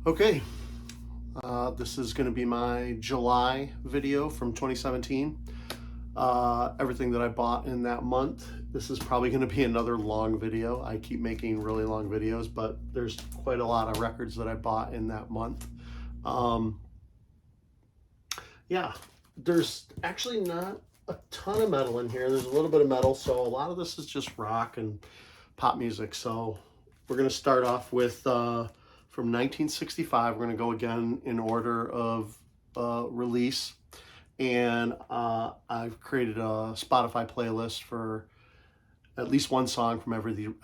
Okay, this is going to be my July video from 2017. Everything that I bought in that month. This is probably going to be another long video. I keep making really long videos, but there's quite a lot of records that I bought in that month. Yeah, there's actually not a ton of metal in here. There's a little bit of metal, so a lot of this is just rock and pop music. So we're going to start off with from 1965. We're going to go again in order of release. And I've created a Spotify playlist for at least one song from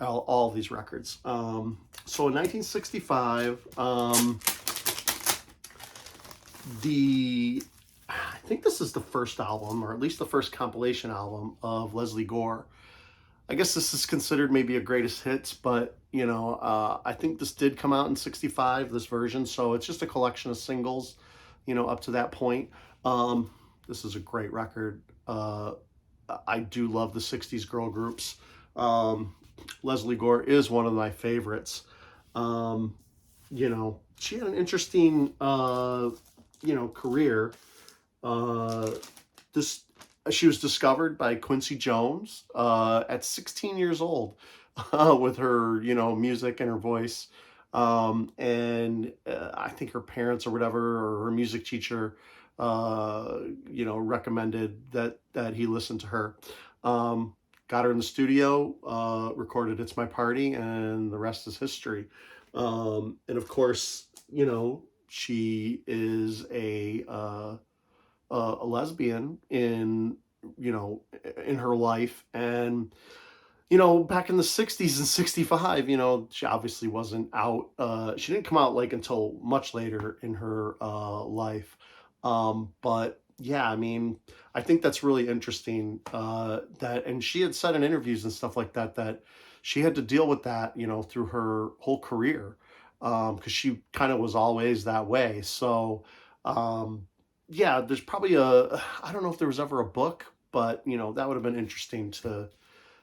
all of these records. So in 1965, I think this is the first album, or at least the first compilation album of Leslie Gore. I guess this is considered maybe a greatest hits, but you know, I think this did come out in '65, this version. So it's just a collection of singles, you know, up to that point. This is a great record. I do love the '60s girl groups. Leslie Gore is one of my favorites. You know, she had an interesting, you know, career. She was discovered by Quincy Jones at 16 years old with her, you know, music and her voice. And I think her parents or whatever, or her music teacher, you know, recommended that he listen to her. Got her in the studio, recorded "It's My Party," and the rest is history. And of course, you know, she is a lesbian in, you know, in her life. And you know, back in the 60s and 65, you know, she obviously wasn't out. She didn't come out like until much later in her life. But yeah, I mean, I think that's really interesting, and she had said in interviews and stuff like that, that she had to deal with that, you know, through her whole career, because she kind of was always that way. So, yeah, there's probably I don't know if there was ever a book, but you know, that would have been interesting to,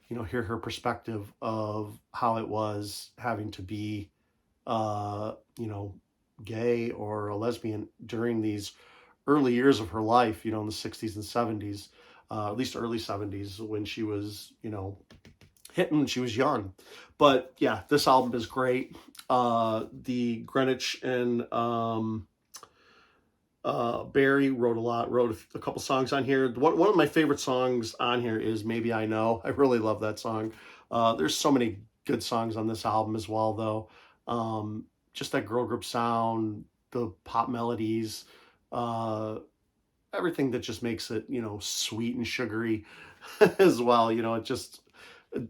you know, hear her perspective of how it was having to be, you know, gay or a lesbian during these early years of her life, you know, in the 60s and 70s, at least early 70s, when she was, you know, hitting when she was young. But yeah, this album is great. The Greenwich and Barry wrote a couple songs on here. One of my favorite songs on here is "Maybe I Know." I really love that song. There's so many good songs on this album as well, though. Just that girl group sound, the pop melodies, uh, everything that just makes it, you know, sweet and sugary as well. You know,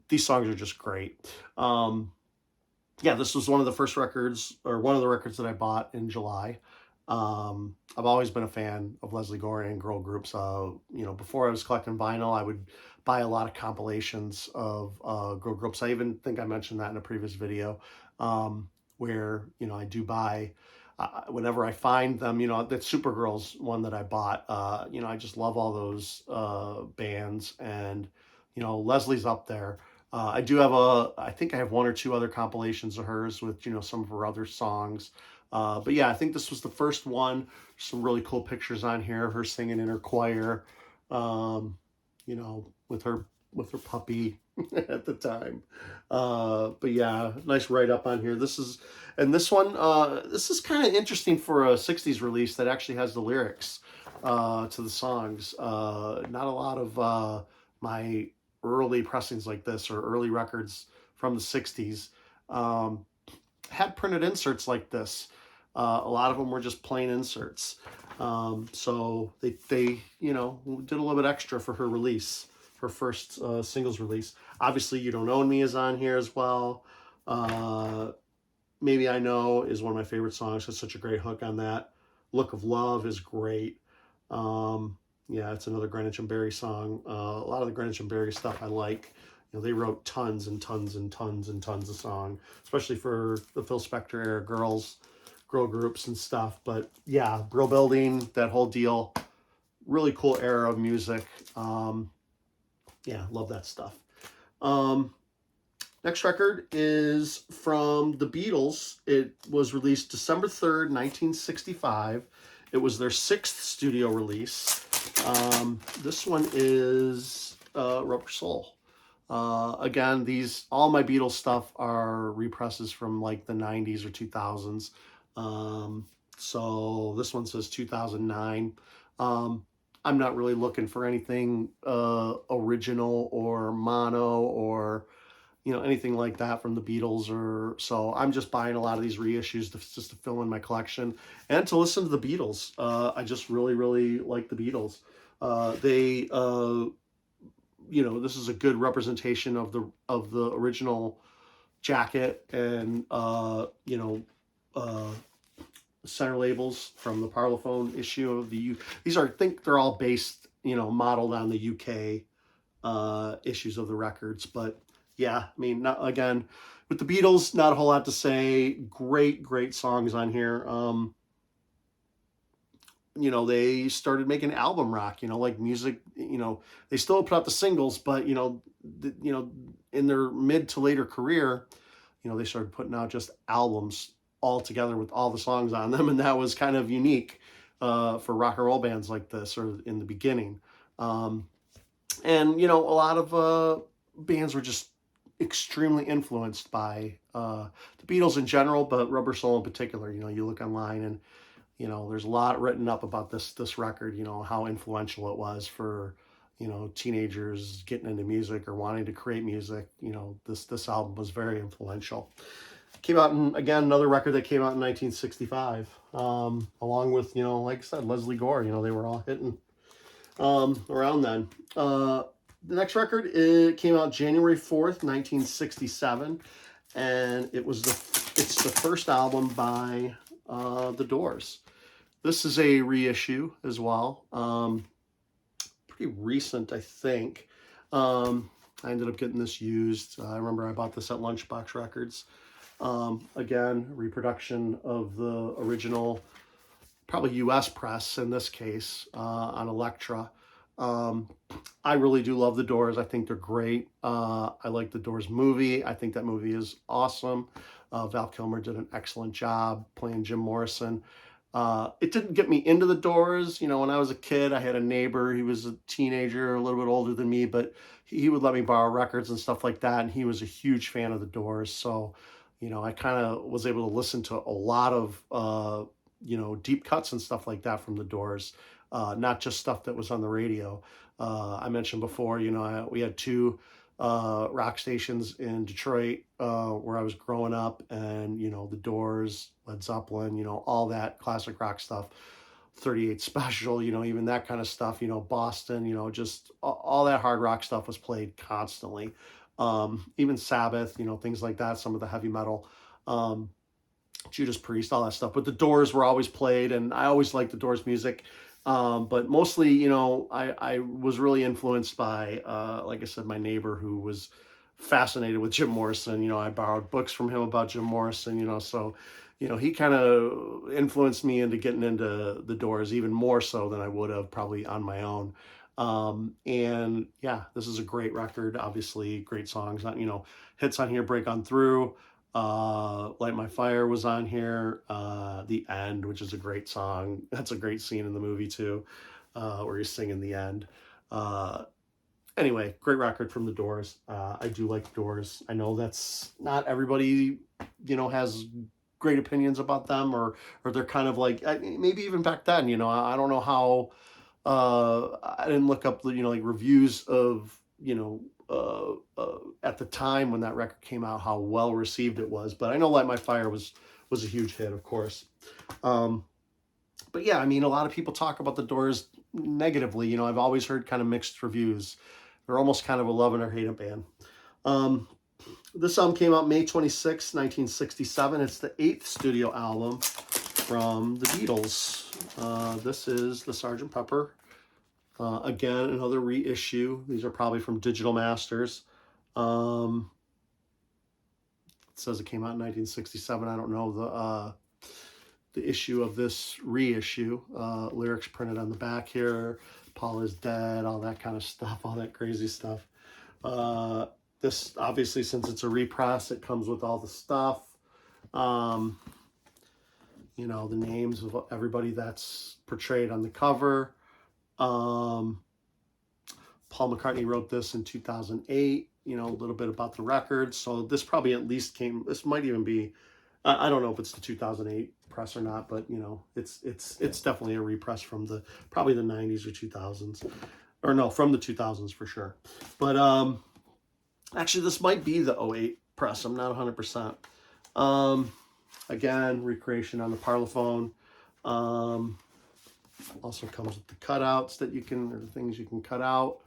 these songs are just great. Yeah, this was one of the first records, or one of the records that I bought in July. I've always been a fan of Leslie Gore and girl groups. You know, before I was collecting vinyl, I would buy a lot of compilations of girl groups. I even think I mentioned that in a previous video, where, you know, I do buy, whenever I find them, you know, that Supergirl's one that I bought. You know, I just love all those bands, and, you know, Leslie's up there. I do have I think I have one or two other compilations of hers with, you know, some of her other songs. But yeah, I think this was the first one. Some really cool pictures on here, her singing in her choir, you know, with her puppy at the time. But yeah, nice write-up on here. This is kind of interesting for a 60s release that actually has the lyrics to the songs. Not a lot of my early pressings like this, or early records from the 60s, had printed inserts like this. A lot of them were just plain inserts. So they, you know, did a little bit extra for her release, her first singles release. Obviously, "You Don't Own Me" is on here as well. "Maybe I Know" is one of my favorite songs. It's such a great hook on that. "Look of Love" is great. Yeah, it's another Greenwich and Barry song. A lot of the Greenwich and Barry stuff I like. You know, they wrote tons and tons and tons and tons of song, especially for the Phil Spector era girl groups and stuff. But yeah, Brill Building, that whole deal, really cool era of music. Yeah, love that stuff. Next record is from the Beatles. It was released December 3rd, 1965. It was their 6th studio release. This one is Rubber Soul. Again, all my Beatles stuff are represses from like the 90s or 2000s. So this one says 2009. I'm not really looking for anything original or mono or anything like that from the Beatles, or so I'm just buying a lot of these reissues just to fill in my collection and to listen to the Beatles. I just really, really like the Beatles. They, this is a good representation of the original jacket and center labels from the Parlophone issue of these are, I think they're all based, modeled on the UK issues of the records, but yeah, I mean, again, with the Beatles, not a whole lot to say. Great songs on here. They started making album rock, like music, they still put out the singles, but, in their mid to later career, they started putting out just albums all together with all the songs on them. And that was kind of unique for rock and roll bands like this, or in the beginning. And, a lot of bands were just extremely influenced by the Beatles in general, but Rubber Soul in particular. You look online and there's a lot written up about this record, how influential it was for teenagers getting into music or wanting to create music. This album was very influential. Came out again, another record that came out in 1965, along with like I said, Leslie Gore. They were all hitting around then. The next record, it came out January 4th, 1967, and it's the first album by The Doors. This is a reissue as well. Pretty recent, I think. I ended up getting this used. I remember I bought this at Lunchbox Records. Again, reproduction of the original, probably US press in this case, on Elektra. I really do love The Doors. I think they're great. I like The Doors movie. I think that movie is awesome. Val Kilmer did an excellent job playing Jim Morrison. It didn't get me into The Doors. When I was a kid, I had a neighbor. He was a teenager, a little bit older than me, but he would let me borrow records and stuff like that. And he was a huge fan of The Doors. So, I kind of was able to listen to a lot of, deep cuts and stuff like that from The Doors. Not just stuff that was on the radio. I mentioned before, we had two rock stations in Detroit where I was growing up, and The Doors, Led Zeppelin, all that classic rock stuff, 38 Special, even that kind of stuff, Boston, just all that hard rock stuff was played constantly. Even Sabbath, things like that, some of the heavy metal, Judas Priest, all that stuff. But The Doors were always played, and I always liked The Doors music. But mostly, I was really influenced by, like I said, my neighbor who was fascinated with Jim Morrison. I borrowed books from him about Jim Morrison, so, he kind of influenced me into getting into The Doors even more so than I would have probably on my own. And yeah, this is a great record, obviously great songs, hits on here, Break On Through, Light My Fire was on here, The End, which is a great song. That's a great scene in the movie too, where he's singing The End. Anyway, great record from The Doors. I do like The Doors. I know that's not everybody, has great opinions about them, or they're kind of like, maybe even back then, I don't know how, I didn't look up the, like reviews of, at the time when that record came out, how well received it was. But I know Light My Fire was a huge hit, of course. But yeah, I mean, a lot of people talk about The Doors negatively. I've always heard kind of mixed reviews. They're almost kind of a love it or hate it band. This album came out May 26, 1967. It's the 8th studio album from the Beatles. This is the Sgt. Pepper. Again, another reissue. These are probably from Digital Masters. It says it came out in 1967. I don't know the issue of this reissue. Lyrics printed on the back here. Paul is dead, all that kind of stuff, all that crazy stuff. This, obviously, since it's a repress, it comes with all the stuff. You know, the names of everybody that's portrayed on the cover. Paul McCartney wrote this in 2008, you know, a little bit about the record. So this probably at least this might even be, I don't know if it's the 2008 press or not, but, you know, it's definitely a repress from probably the 90s or 2000s. Or no, from the 2000s for sure. But actually, this might be the 08 press. I'm not 100%. Again, recreation on the Parlophone. Also comes with the cutouts that you can, or the things you can cut out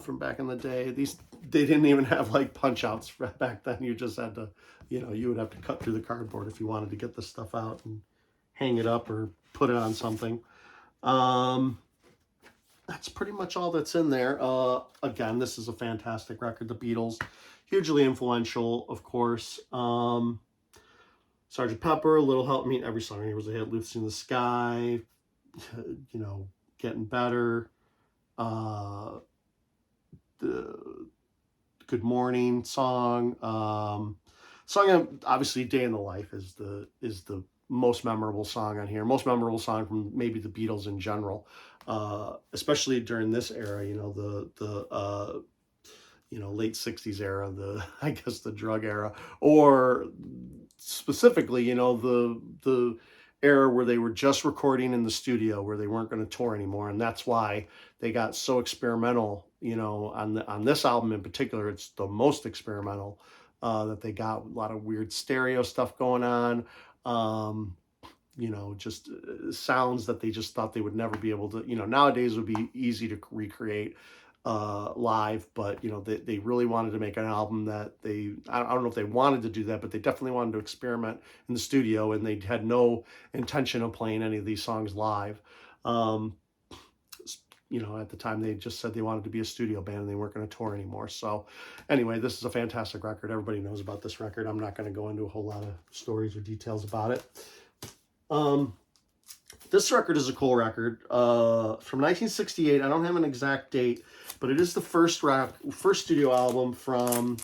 from back in the day. They didn't even have like punch outs back then. You just had to, you know, you would have to cut through the cardboard if you wanted to get this stuff out and hang it up or put it on something. That's pretty much all that's in there. Again, this is a fantastic record. The Beatles, hugely influential, of course. Sgt. Pepper, A Little Help Me. Every song here was a hit. Lucy in the Sky, you know, Getting Better. The Good Morning song. Song, obviously, Day in the Life is the most memorable song on here. Most memorable song from maybe the Beatles in general. Especially during this era, you know, the you know, late 60s era, I guess the drug era, or specifically, you know, the era where they were just recording in the studio, where they weren't going to tour anymore. And that's why they got so experimental, you know, on this album in particular. It's the most experimental that they got. A lot of weird stereo stuff going on. You know, just sounds that they just thought they would never be able to, you know, nowadays would be easy to recreate live, but, you know, they really wanted to make an album that I don't know if they wanted to do that, but they definitely wanted to experiment in the studio, and they had no intention of playing any of these songs live. You know, at the time they just said they wanted to be a studio band and they weren't going to tour anymore. So anyway, this is a fantastic record. Everybody knows about this record. I'm not going to go into a whole lot of stories or details about it. This record is a cool record from 1968. I don't have an exact date, but it is the first studio album from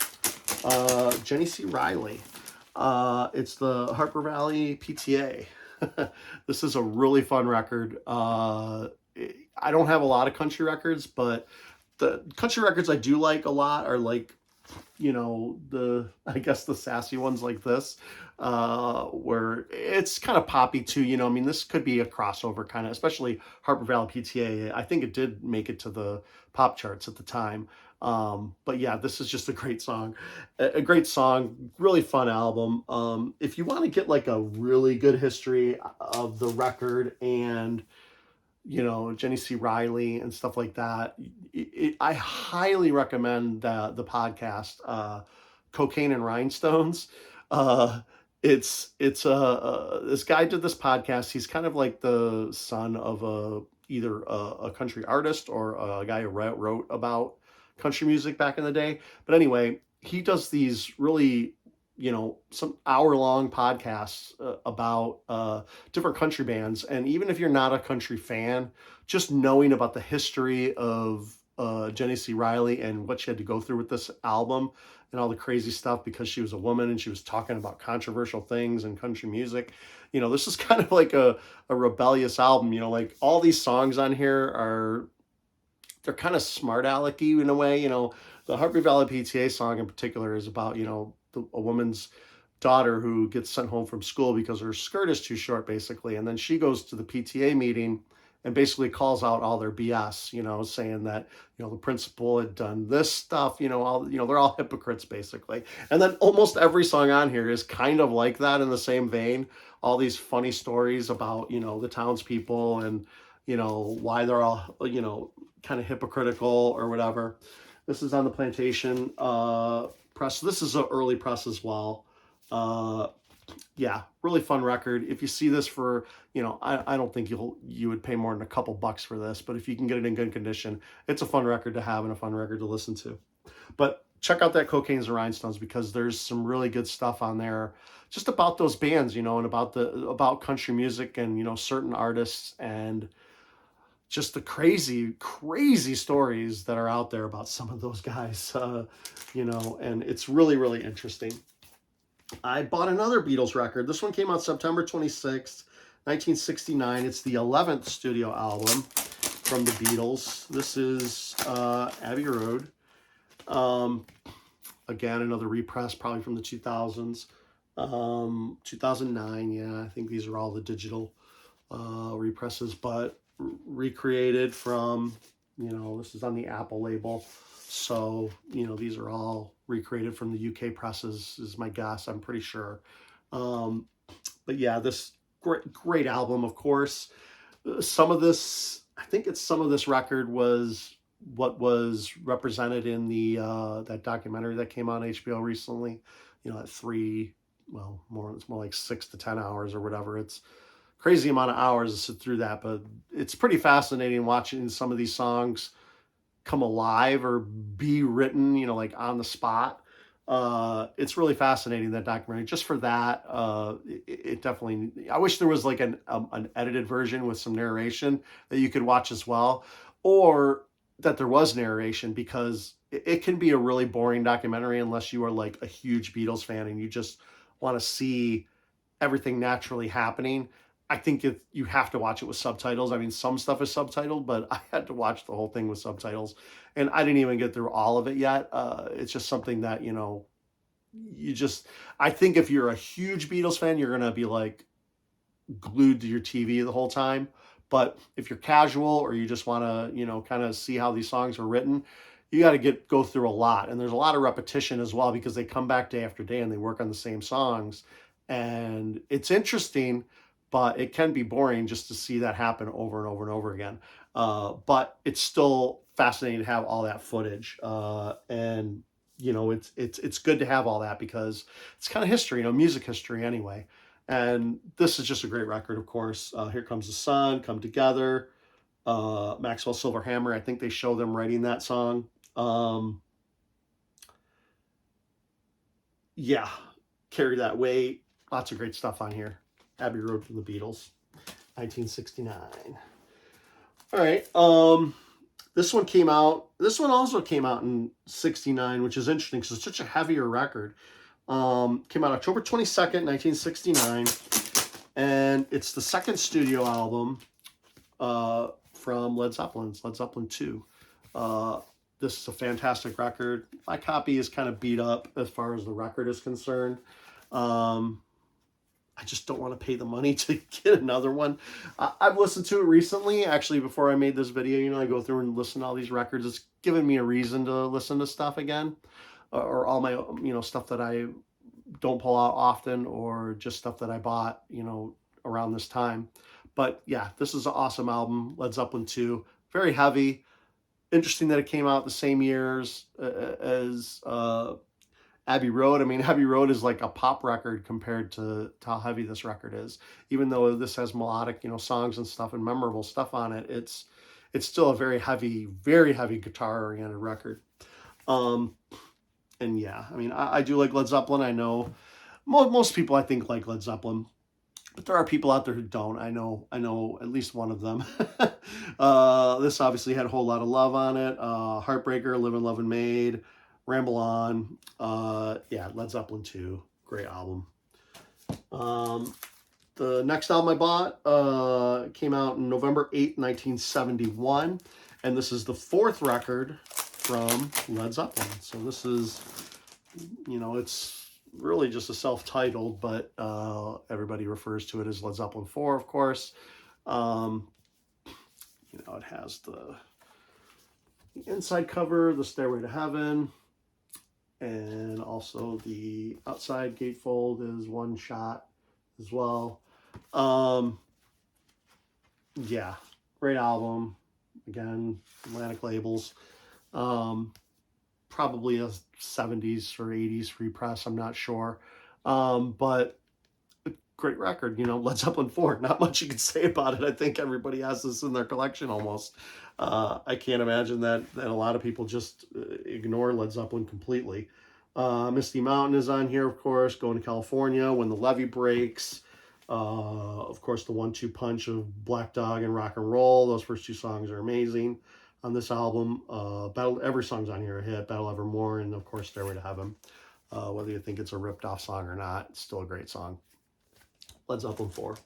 Jenny C. Riley. It's the Harper Valley PTA. This is a really fun record. I don't have a lot of country records, but the country records I do like a lot are like, you know, I guess the sassy ones like this, where it's kind of poppy too, you know. I mean, this could be a crossover kind of, especially Harper Valley PTA. I think it did make it to the pop charts at the time. But yeah, this is just a great song. A great song, really fun album. If you want to get like a really good history of the record and, you know, Jenny C. Riley and stuff like that, I highly recommend the podcast, Cocaine and Rhinestones. It's this guy did this podcast. He's kind of like the son of either a country artist or a guy who wrote about country music back in the day. But anyway, he does these really, you know, some hour-long podcasts about different country bands. And even if you're not a country fan, just knowing about the history of Jenny C. Riley and what she had to go through with this album and all the crazy stuff because she was a woman and she was talking about controversial things in country music. You know, this is kind of like a rebellious album. You know, like all these songs on here they're kind of smart alecky in a way. You know, the Harper Valley PTA song in particular is about, you know, a woman's daughter who gets sent home from school because her skirt is too short, basically. And then she goes to the PTA meeting and basically calls out all their BS, you know, saying that, you know, the principal had done this stuff, you know, they're all hypocrites, basically. And then almost every song on here is kind of like that in the same vein. All these funny stories about, you know, the townspeople and, you know, why they're all, you know, kind of hypocritical or whatever. This is on the Plantation press. This is an early press as well. Yeah, really fun record. If you see this for, you know, I don't think you would pay more than a couple bucks for this, but if you can get it in good condition, it's a fun record to have and a fun record to listen to. But check out that Cocaines and Rhinestones because there's some really good stuff on there just about those bands, you know, and about country music and, you know, certain artists and just the crazy stories that are out there about some of those guys, you know, and it's really, really interesting. I bought another Beatles record. This one came out September 26th, 1969. It's the 11th studio album from the Beatles. This is Abbey Road. Again, another repress, probably from the 2000s. 2009, yeah, I think these are all the digital represses, but recreated from, you know, this is on the Apple label. So, you know, these are all recreated from the UK presses, is my guess, I'm pretty sure. But yeah, this great album, of course. Some of this, I think it's some of this record was what was represented in the that documentary that came out on HBO recently. You know, at it's more like 6 to 10 hours or whatever. It's crazy amount of hours to sit through that, but it's pretty fascinating watching some of these songs come alive or be written, you know, like on the spot. It's really fascinating, that documentary. Just for that, it definitely. I wish there was like an edited version with some narration that you could watch as well, or that there was narration, because it can be a really boring documentary unless you are like a huge Beatles fan and you just want to see everything naturally happening. I think if you have to watch it with subtitles. I mean, some stuff is subtitled, but I had to watch the whole thing with subtitles, and I didn't even get through all of it yet. It's just something that, you know, I think if you're a huge Beatles fan, you're gonna be like glued to your TV the whole time. But if you're casual, or you just want to, you know, kind of see how these songs are written, you got to go through a lot, and there's a lot of repetition as well, because they come back day after day and they work on the same songs, and it's interesting, but it can be boring just to see that happen over and over and over again. But it's still fascinating to have all that footage, and you know, it's good to have all that, because it's kind of history, you know, music history anyway. And this is just a great record, of course. Here Comes the Sun, Come Together, Maxwell Silver Hammer. I think they show them writing that song. Yeah, Carry That Weight. Lots of great stuff on here. Abbey Road from the Beatles, 1969. All right. This one came out. This one also came out in 69, which is interesting because it's such a heavier record. Came out October 22nd, 1969. And it's the second studio album from Led Zeppelin 2. This is a fantastic record. My copy is kind of beat up as far as the record is concerned. I just don't want to pay the money to get another one. I've listened to it recently, actually, before I made this video. You know, I go through and listen to all these records. It's given me a reason to listen to stuff again, or all my, you know, stuff that I don't pull out often, or just stuff that I bought, you know, around this time. But yeah, this is an awesome album, Led Zeppelin 2. Very heavy. Interesting that it came out the same years as Abbey Road. I mean, Abbey Road is like a pop record compared to how heavy this record is. Even though this has melodic, you know, songs and stuff and memorable stuff on it, it's still a very heavy guitar-oriented record. And yeah, I mean, I do like Led Zeppelin. I know most people, I think, like Led Zeppelin, but there are people out there who don't. I know at least one of them. This obviously had A Whole Lot of Love on it. Heartbreaker, Live and Love and Made, Ramble On. Yeah, Led Zeppelin 2, great album. The next album I bought came out on November 8th, 1971. And this is the fourth record from Led Zeppelin. So this is, you know, it's really just a self-titled, but everybody refers to it as Led Zeppelin 4, of course. You know, it has the inside cover, the Stairway to Heaven, and also the outside gatefold is one shot as well. Yeah, great album. Again, Atlantic labels. Probably a 70s or 80s repress, I'm not sure. But a great record, you know, Led Zeppelin 4. Not much you can say about it. I think everybody has this in their collection almost. I can't imagine that a lot of people just ignore Led Zeppelin completely. Misty Mountain is on here, of course. Going to California, When the Levee Breaks. Of course, the 1-2 punch of Black Dog and Rock and Roll. Those first two songs are amazing on this album. Every song's on here a hit. Battle Evermore, and of course, Stairway to Heaven. Whether you think it's a ripped off song or not, it's still a great song. Led Zeppelin 4.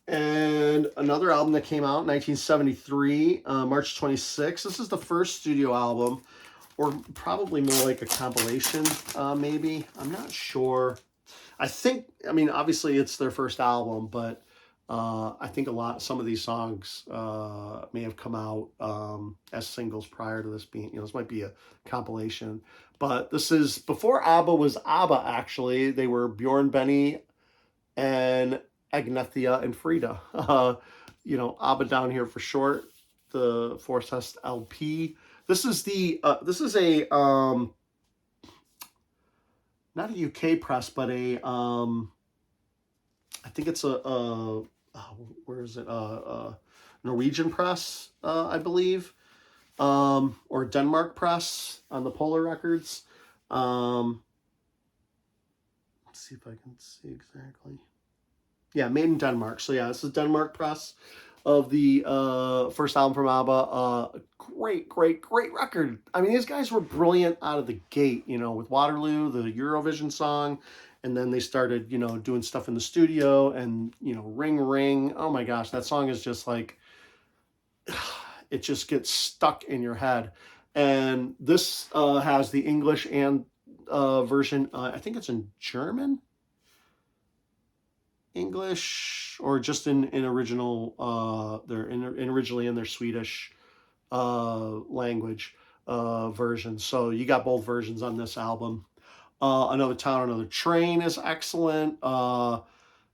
And another album that came out in 1973, March 26th. This is the first studio album, or probably more like a compilation, maybe. I'm not sure. I mean, obviously it's their first album, but I think some of these songs may have come out as singles prior to this being, this might be a compilation. But this is before ABBA was ABBA, actually. They were Bjorn, Benny, and Agnethia and Frida. ABBA down here for short. The Forcest LP. This is a not a UK press, but I think it's where is it? Norwegian press, I believe, or Denmark press on the Polar Records. Let's see if I can see exactly. Yeah, made in Denmark. So yeah, this is Denmark press of the first album from ABBA. Great record. I mean, these guys were brilliant out of the gate, with Waterloo, the Eurovision song, and then they started, doing stuff in the studio, and, Ring Ring. Oh my gosh, that song is just like, it just gets stuck in your head. And this has the English and version. I think it's in German, English, or just in original. They're originally in their Swedish language version. So you got both versions on this album. Another Town, Another Train is excellent.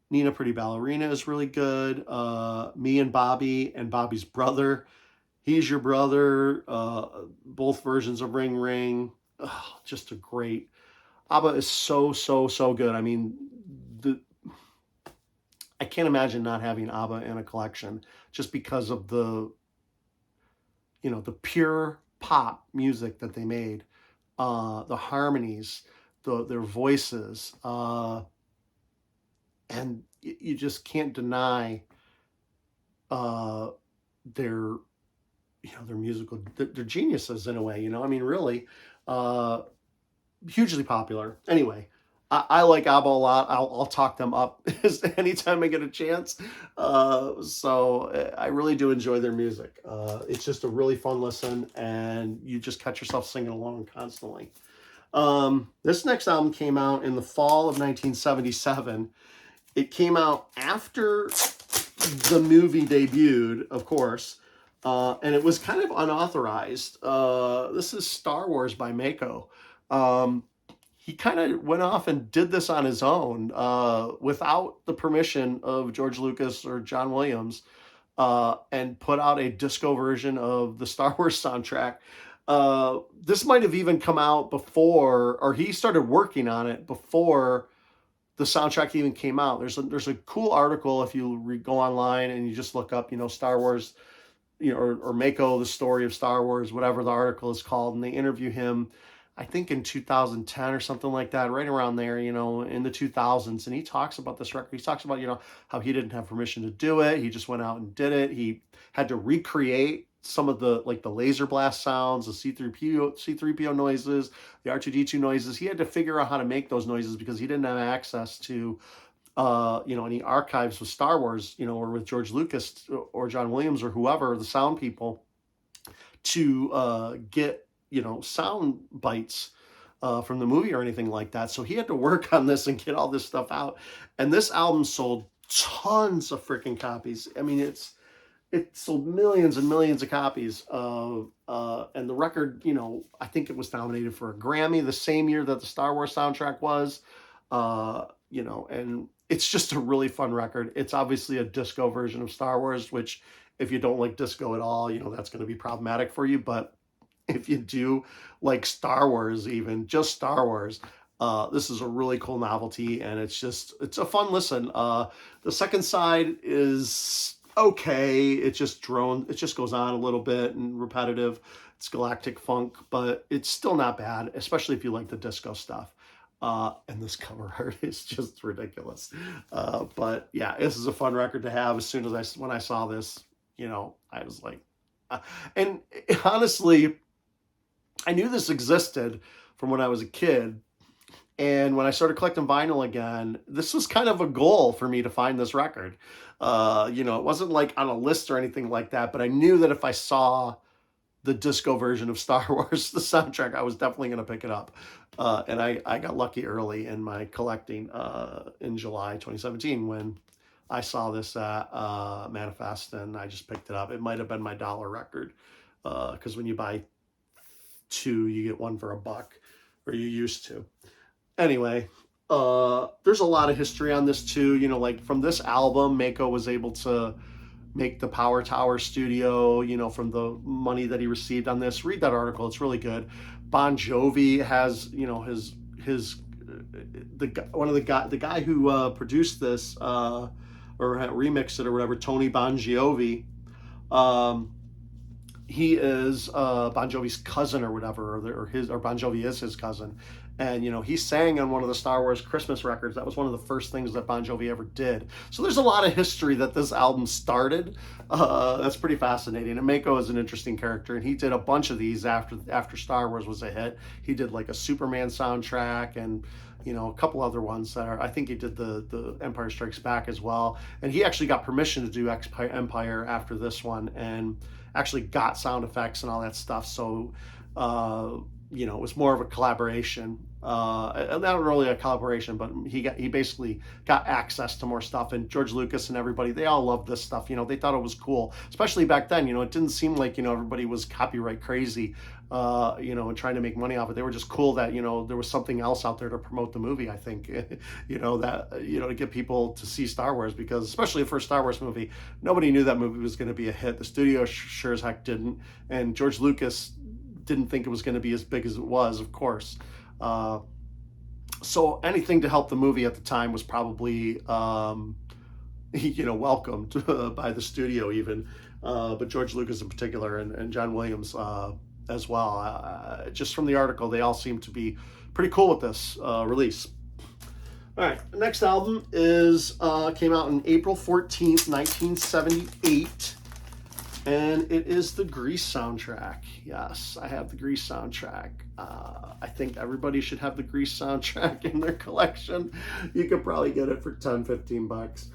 Nina Pretty Ballerina is really good. Me and Bobby's brother. He's Your Brother. Both versions of Ring Ring. Just a great. ABBA is so good. I mean, I can't imagine not having ABBA in a collection, just because of the pure pop music that they made, the harmonies, their voices, and you just can't deny their musical, they're geniuses in a way. I mean, really, hugely popular. Anyway, I like ABBA a lot. I'll talk them up anytime I get a chance. So I really do enjoy their music. It's just a really fun listen, and you just catch yourself singing along constantly. This next album came out in the fall of 1977. It came out after the movie debuted, of course, and it was kind of unauthorized. This is Star Wars by MECO. He kind of went off and did this on his own, without the permission of George Lucas or John Williams, and put out a disco version of the Star Wars soundtrack. This might have even come out before, or he started working on it before the soundtrack even came out. There's a cool article if you go online and you just look up, Star Wars, or MECO, the story of Star Wars, whatever the article is called, and they interview him, I think in 2010 or something like that, right around there, in the 2000s. And he talks about this record. He talks about, how he didn't have permission to do it. He just went out and did it. He had to recreate some of the laser blast sounds, the C-3PO noises, the R2-D2 noises. He had to figure out how to make those noises because he didn't have access to, any archives with Star Wars, or with George Lucas or John Williams or whoever, the sound people, to get, sound bites from the movie or anything like that. So he had to work on this and get all this stuff out. And this album sold tons of freaking copies. I mean, it sold millions and millions of copies. And the record, I think it was nominated for a Grammy the same year that the Star Wars soundtrack was. And it's just a really fun record. It's obviously a disco version of Star Wars, which if you don't like disco at all, that's going to be problematic for you. But if you do like Star Wars, even just Star Wars, this is a really cool novelty, and it's a fun listen. The second side is okay. It just goes on a little bit and repetitive. It's galactic funk, but it's still not bad, especially if you like the disco stuff. And this cover art is just ridiculous. But yeah, this is a fun record to have. As soon as when I saw this, I was like, and honestly, I knew this existed from when I was a kid. And when I started collecting vinyl again, this was kind of a goal for me to find this record. It wasn't like on a list or anything like that, but I knew that if I saw the disco version of Star Wars, the soundtrack, I was definitely going to pick it up. And I got lucky early in my collecting in July 2017 when I saw this Manifest, and I just picked it up. It might have been my dollar record, because when you buy two, you get one for $1, or you used to. Anyway, there's a lot of history on this too. Like from this album, MECO was able to make the Power Tower studio, from the money that he received on this. Read that article; it's really good. Bon Jovi has, the guy who produced this or remixed it or whatever, Tony Bon Jovi. He is Bon Jovi's cousin or whatever, or Bon Jovi is his cousin. And, he sang on one of the Star Wars Christmas records. That was one of the first things that Bon Jovi ever did. So there's a lot of history that this album started. That's pretty fascinating. And MECO is an interesting character. And he did a bunch of these after Star Wars was a hit. He did like a Superman soundtrack and, a couple other ones that I think he did the Empire Strikes Back as well. And he actually got permission to do Empire after this one and actually got sound effects and all that stuff. So, it was more of a collaboration. Not really a collaboration, but he basically got access to more stuff. And George Lucas and everybody, they all loved this stuff. They thought it was cool, especially back then. It didn't seem like everybody was copyright crazy, and trying to make money off it. They were just cool that there was something else out there to promote the movie. I think, to get people to see Star Wars, because especially the first Star Wars movie, nobody knew that movie was going to be a hit. The studio sure as heck didn't, and George Lucas didn't think it was going to be as big as it was, of course. So anything to help the movie at the time was probably, welcomed by the studio even. But George Lucas in particular and John Williams as well. Just from the article, they all seem to be pretty cool with this release. All right, the next album came out on April 14th, 1978. And it is the Grease soundtrack. Yes, I have the Grease soundtrack. I think everybody should have the Grease soundtrack in their collection. You could probably get it for $10-15.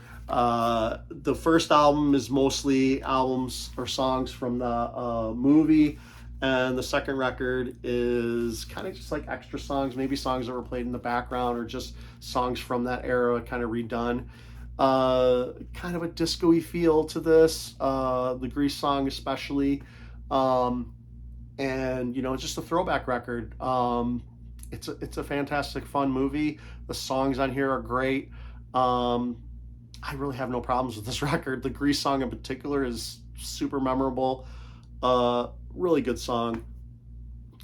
The first album is mostly albums or songs from the movie. And the second record is kind of just like extra songs, maybe songs that were played in the background or just songs from that era kind of redone. Kind of a disco-y feel to this, the Grease song especially, and it's just a throwback record. It's a fantastic, fun movie. The songs on here are great. I really have no problems with this record. The Grease song in particular is super memorable. Really good song.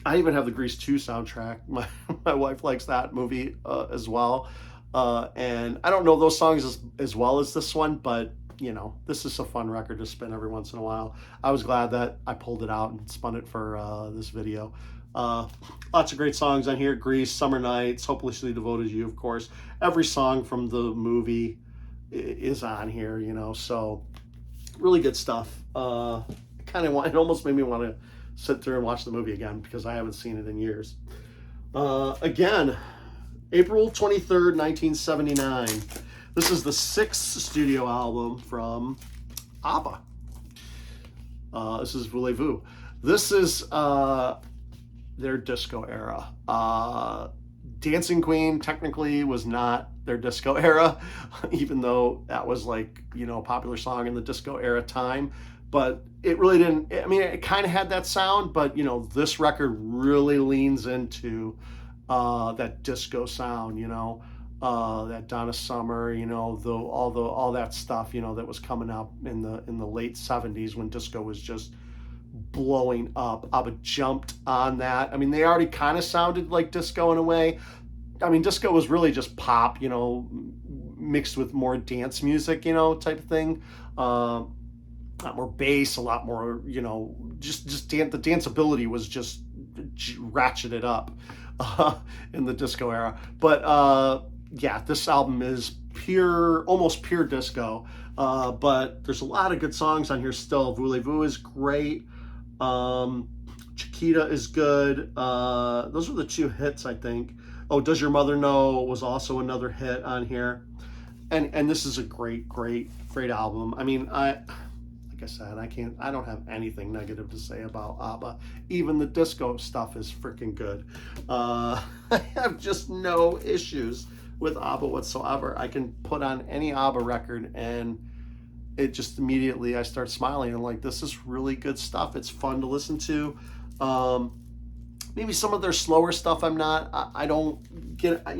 I even have the Grease 2 soundtrack. My wife likes that movie as well. And I don't know those songs as well as this one, but this is a fun record to spin every once in a while. I was glad that I pulled it out and spun it for this video. Lots of great songs on here. Grease, Summer Nights, Hopelessly Devoted to You, of course. Every song from the movie is on here, so really good stuff. It almost made me want to sit through and watch the movie again because I haven't seen it in years. Again, April 23rd, 1979. This is the 6th studio album from ABBA. This is Voulez-Vous. This is their disco era. Dancing Queen technically was not their disco era, even though that was a popular song in the disco era time. But it really didn't, it kind of had that sound, but this record really leans into that disco sound, that Donna Summer, all that stuff, that was coming up in the late 70s when disco was just blowing up. ABBA jumped on that. They already kind of sounded like disco in a way. Disco was really just pop, mixed with more dance music, type of thing. A lot more bass, a lot more, the danceability was just ratcheted up. in the disco era. But yeah, this album is almost pure disco. But there's a lot of good songs on here still. Voulez-Vous is great. Chiquita is good. Those are the two hits, I think. Oh, Does Your Mother Know was also another hit on here. And this is a great album. I mean, like I said, I don't have anything negative to say about ABBA. Even the disco stuff is freaking good. I have just no issues with ABBA whatsoever. I can put on any ABBA record and it just immediately I start smiling and like, this is really good stuff. It's fun to listen to. Maybe some of their slower stuff I don't get, I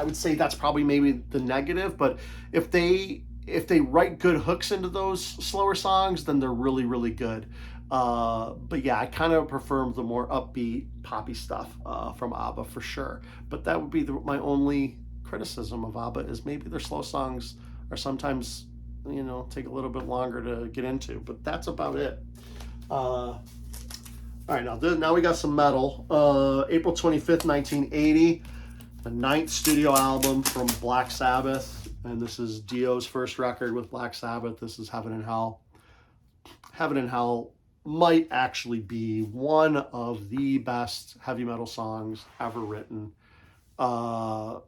would say that's probably maybe the negative, but if they write good hooks into those slower songs, then they're really good. But yeah, I kind of prefer the more upbeat poppy stuff from ABBA for sure. But that would be my only criticism of ABBA, is maybe their slow songs are sometimes, take a little bit longer to get into, but that's about it. All right, now we got some metal. April 25th, 1980, the 9th studio album from Black Sabbath. And this is Dio's first record with Black Sabbath. This is Heaven and Hell. Heaven and Hell might actually be one of the best heavy metal songs ever written. And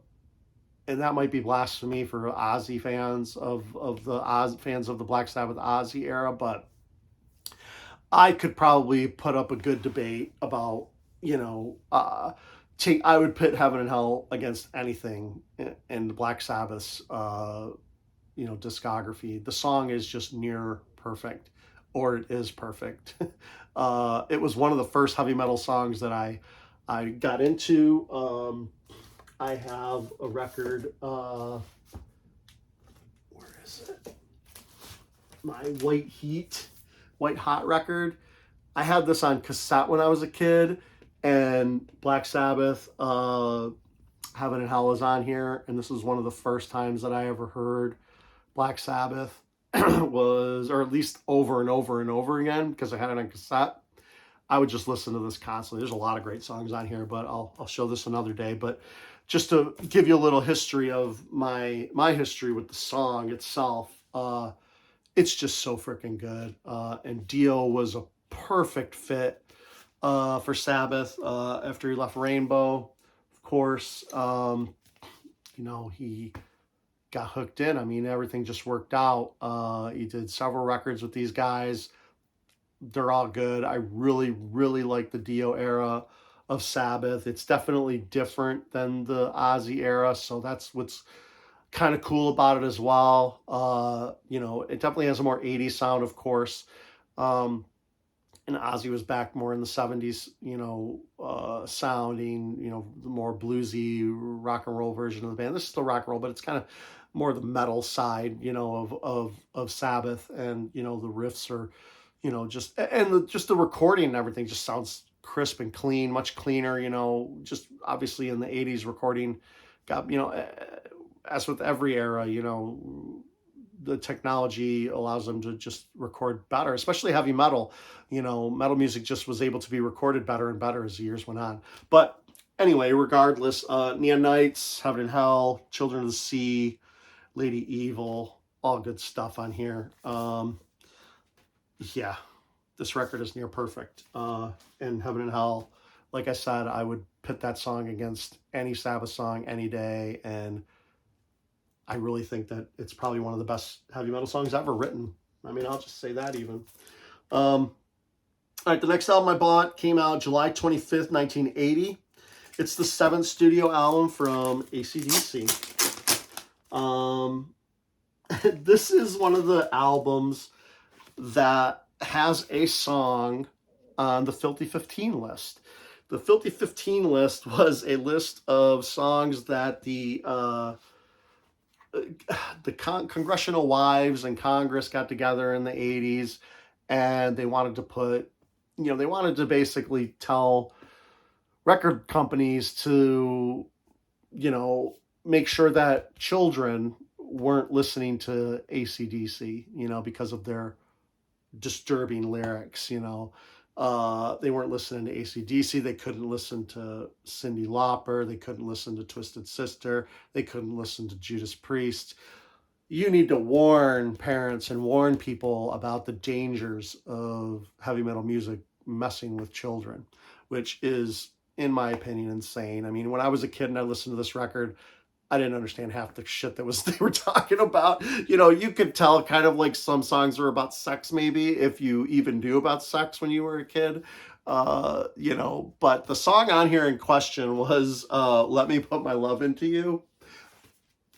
that might be blasphemy for Ozzy fans fans of the Black Sabbath Ozzy era, but I could probably put up a good debate about, I would pit Heaven and Hell against anything in the Black Sabbath's, discography. The song is just near perfect, or it is perfect. It was one of the first heavy metal songs that I got into. I have a record, where is it? My White Hot record. I had this on cassette when I was a kid, and Black Sabbath, Heaven and Hell is on here, and this is one of the first times that I ever heard Black Sabbath, or at least over and over and over again, because I had it on cassette. I would just listen to this constantly. There's a lot of great songs on here, but I'll show this another day. But just to give you a little history of my history with the song itself, it's just so freaking good. And Dio was a perfect fit for Sabbath after he left Rainbow, of course. He got hooked in. I mean, everything just worked out. He did several records with these guys. They're all good. I really like the Dio era of Sabbath. It's definitely different than the Ozzy era, so that's what's kind of cool about it as well. It definitely has a more 80s sound, of course. And Ozzy was back more in the 70s, sounding, the more bluesy rock and roll version of the band. This is still rock and roll, but it's kind of more the metal side, of Sabbath. And, the riffs are, just the recording and everything just sounds crisp and clean, much cleaner, just obviously in the 80s recording got, as with every era, the technology allows them to just record better, especially heavy metal. Metal music just was able to be recorded better and better as the years went on. But anyway, regardless, Neon Knights, Heaven and Hell, Children of the Sea, Lady Evil, all good stuff on here. Yeah, this record is near perfect. And Heaven and Hell, like I said, I would pit that song against any Sabbath song any day, and I really think that it's probably one of the best heavy metal songs ever written. I mean, I'll just say that even. All right, the next album I bought came out July 25th, 1980. It's the 7th studio album from AC/DC. This is one of the albums that has a song on the Filthy 15 list. The Filthy 15 list was a list of songs that the congressional wives and Congress got together in the 80s, and they wanted to basically tell record companies to, make sure that children weren't listening to AC/DC, because of their disturbing lyrics, They weren't listening to AC/DC. They couldn't listen to Cyndi Lauper. They couldn't listen to Twisted Sister. They couldn't listen to Judas Priest. You need to warn parents and warn people about the dangers of heavy metal music messing with children, which is, in my opinion, insane. I mean, when I was a kid and I listened to this record, I didn't understand half the shit that was they were talking about. You could tell kind of like some songs were about sex, maybe, if you even knew about sex when you were a kid. But the song on here in question was Let Me Put My Love Into You.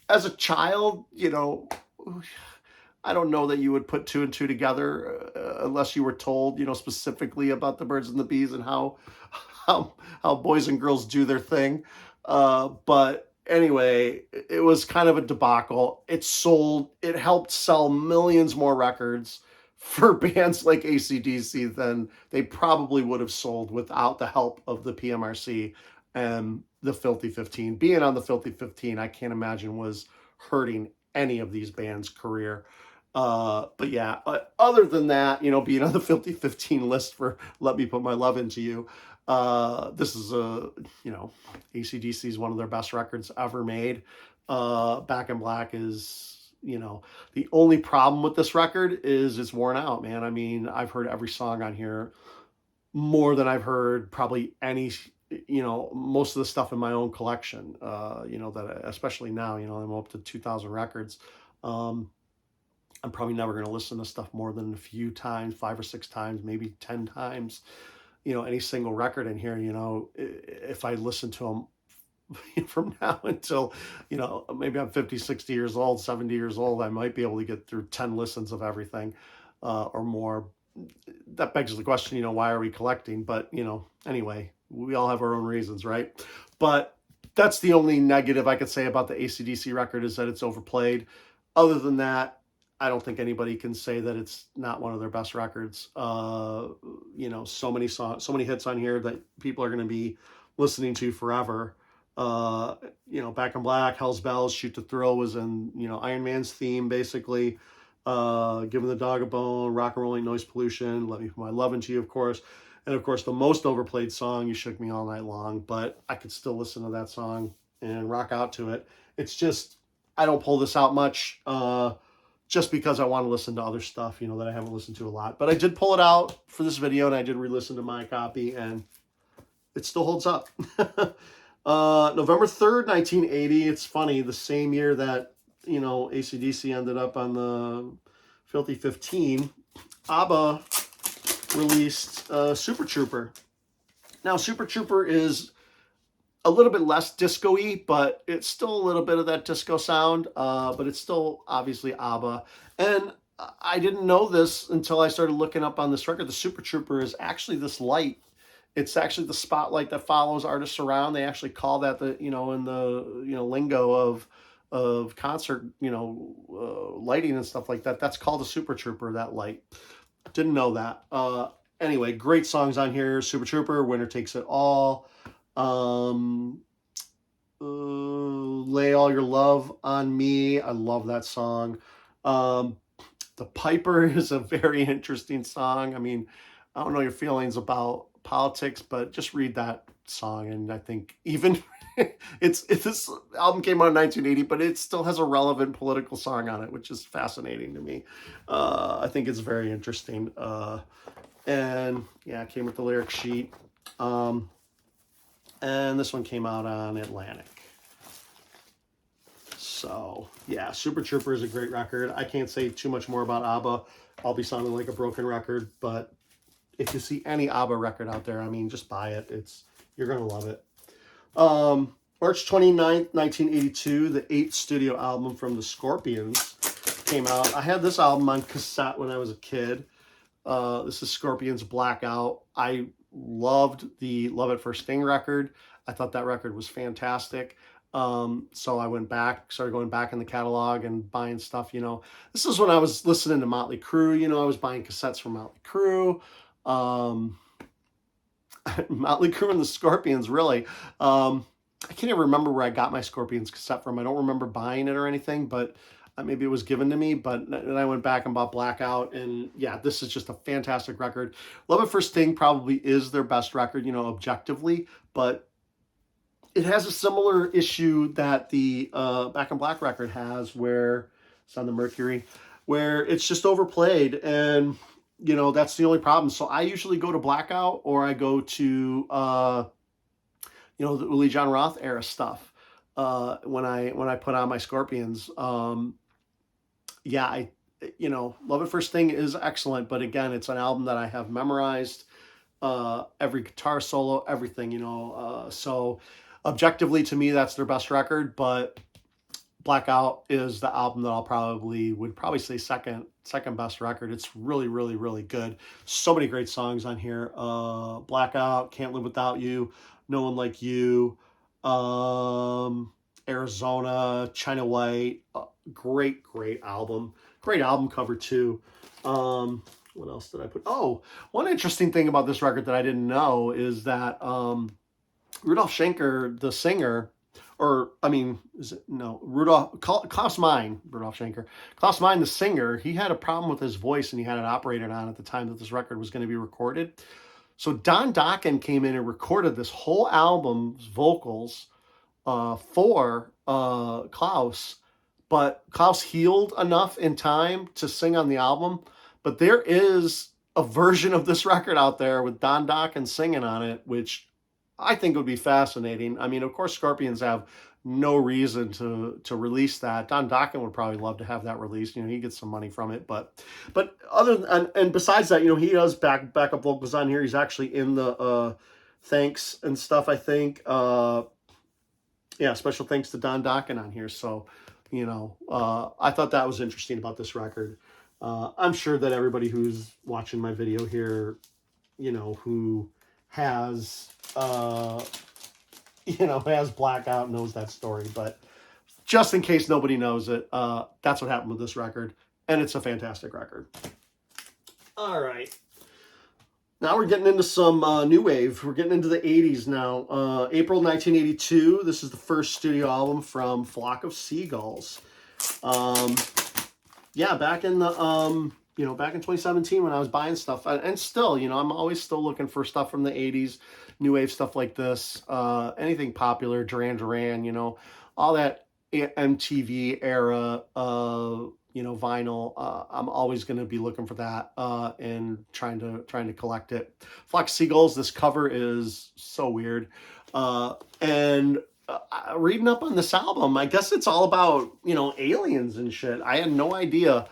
As a child, I don't know that you would put two and two together unless you were told, specifically about the birds and the bees and how boys and girls do their thing. But anyway, it was kind of a debacle. It helped sell millions more records for bands like AC/DC than they probably would have sold without the help of the PMRC and the Filthy 15. Being on the Filthy 15, I can't imagine was hurting any of these bands' career. But yeah, other than that, being on the Filthy 15 list for Let Me Put My Love Into You, this is AC/DC is one of their best records ever made. Back in Black is, the only problem with this record is it's worn out, man. I mean, I've heard every song on here more than I've heard probably any, most of the stuff in my own collection, that especially now, I'm up to 2,000 records. I'm probably never going to listen to stuff more than a few times, 5 or 6 times, maybe 10 times, any single record in here, if I listen to them from now until, maybe I'm 50, 60 years old, 70 years old, I might be able to get through 10 listens of everything or more. That begs the question, why are we collecting? But, anyway, we all have our own reasons, right? But that's the only negative I could say about the AC/DC record is that it's overplayed. Other than that, I don't think anybody can say that it's not one of their best records. So many songs, so many hits on here that people are going to be listening to forever. Back in Black, Hell's Bells, Shoot to Thrill was in, Iron Man's theme, basically. Giving the Dog a Bone, Rock and Rolling Noise Pollution, Let Me Put My Love Into You, of course. And of course, the most overplayed song, You Shook Me All Night Long. But I could still listen to that song and rock out to it. It's just, I don't pull this out much. Just because I want to listen to other stuff, that I haven't listened to a lot. But I did pull it out for this video, and I did re-listen to my copy, and it still holds up. November 3rd, 1980. It's funny, the same year that, AC/DC ended up on the Filthy 15, ABBA released Super Trooper. Now, Super Trooper is a little bit less disco-y, but it's still a little bit of that disco sound, but it's still obviously ABBA. And I didn't know this until I started looking up on this record. The Super Trooper is actually this light. It's actually the spotlight that follows artists around. They actually call that in the lingo of concert, lighting and stuff like that. That's called a Super Trooper, that light. Didn't know that. Anyway, great songs on here. Super Trooper, Winner Takes It All. Lay All Your Love on Me. I love that song. The Piper is a very interesting song. I mean, I don't know your feelings about politics, but just read that song, and I think even this album came out in 1980, but it still has a relevant political song on it, which is fascinating to me. I think it's very interesting. And yeah, it came with the lyric sheet. And this one came out on Atlantic. So, yeah, Super Trooper is a great record. I can't say too much more about ABBA. I'll be sounding like a broken record, but if you see any ABBA record out there, I mean, just buy it. You're going to love it. March 29th, 1982, the 8th studio album from the Scorpions came out. I had this album on cassette when I was a kid. This is Scorpions' Blackout. I loved the Love at First Sting record. I thought that record was fantastic. So I started going back in the catalog and buying stuff, This is when I was listening to Motley Crue, I was buying cassettes from Motley Crue. Motley Crue and the Scorpions, really. I can't even remember where I got my Scorpions cassette from. I don't remember buying it or anything, but maybe it was given to me, but then I went back and bought Blackout, and yeah, this is just a fantastic record. Love at First Sting probably is their best record, objectively, but it has a similar issue that the Back in Black record has, where it's on the Mercury, where it's just overplayed, and that's the only problem. So I usually go to Blackout, or I go to the Willie John Roth era stuff when I put on my Scorpions. Yeah, Love at First Thing is excellent, but again, it's an album that I have memorized, every guitar solo, everything, so objectively to me, that's their best record, but Blackout is the album that would probably say second best record. It's really, really, really good. So many great songs on here. Blackout, Can't Live Without You, No One Like You, Arizona, China White. Great album. Great album cover too. What else did I put? Oh, one interesting thing about this record that I didn't know is that Rudolf Schenker, the singer, Klaus Meine, Rudolf Schenker. Klaus Meine, the singer, he had a problem with his voice, and he had it operated on at the time that this record was going to be recorded. So Don Dokken came in and recorded this whole album's vocals for Klaus, but Klaus healed enough in time to sing on the album. But there is a version of this record out there with Don Dokken singing on it, which I think would be fascinating. I mean, of course, Scorpions have no reason to release that. Don Dokken would probably love to have that released. He gets some money from it, but other than, and besides that, he does backup vocals on here. He's actually in the thanks and stuff, I think. Yeah, special thanks to Don Dokken on here. So, I thought that was interesting about this record. I'm sure that everybody who's watching my video here, who has has Blackout, knows that story, but just in case nobody knows it, that's what happened with this record, and it's a fantastic record. All right, now we're getting into some new wave. We're getting into the 80s now. April 1982, this is the first studio album from Flock of Seagulls. Yeah, back in the back in 2017 when I was buying stuff, and still, I'm always still looking for stuff from the 80s, new wave stuff like this, anything popular, Duran Duran, all that MTV era, vinyl. I'm always going to be looking for that and trying to collect it. Flock of Seagulls, this cover is so weird, and reading up on this album, I guess it's all about aliens and shit. I had no idea.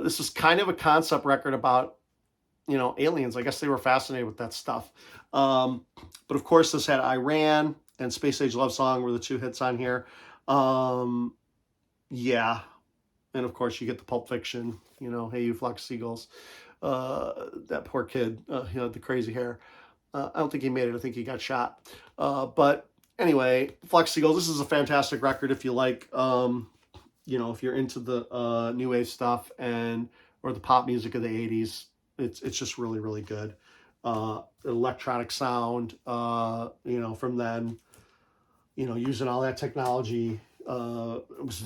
This is kind of a concept record about aliens. I guess they were fascinated with that stuff. But of course, this had Iran and Space Age Love Song were the two hits on here. Yeah, and of course you get the Pulp Fiction. Hey you Flock of Seagulls. That poor kid. He had the crazy hair. I don't think he made it. I think he got shot. But anyway, Flock of Seagulls, this is a fantastic record if you like, if you're into the new wave stuff or the pop music of the 80s. It's just really, really good. Electronic sound, from then, using all that technology. It was,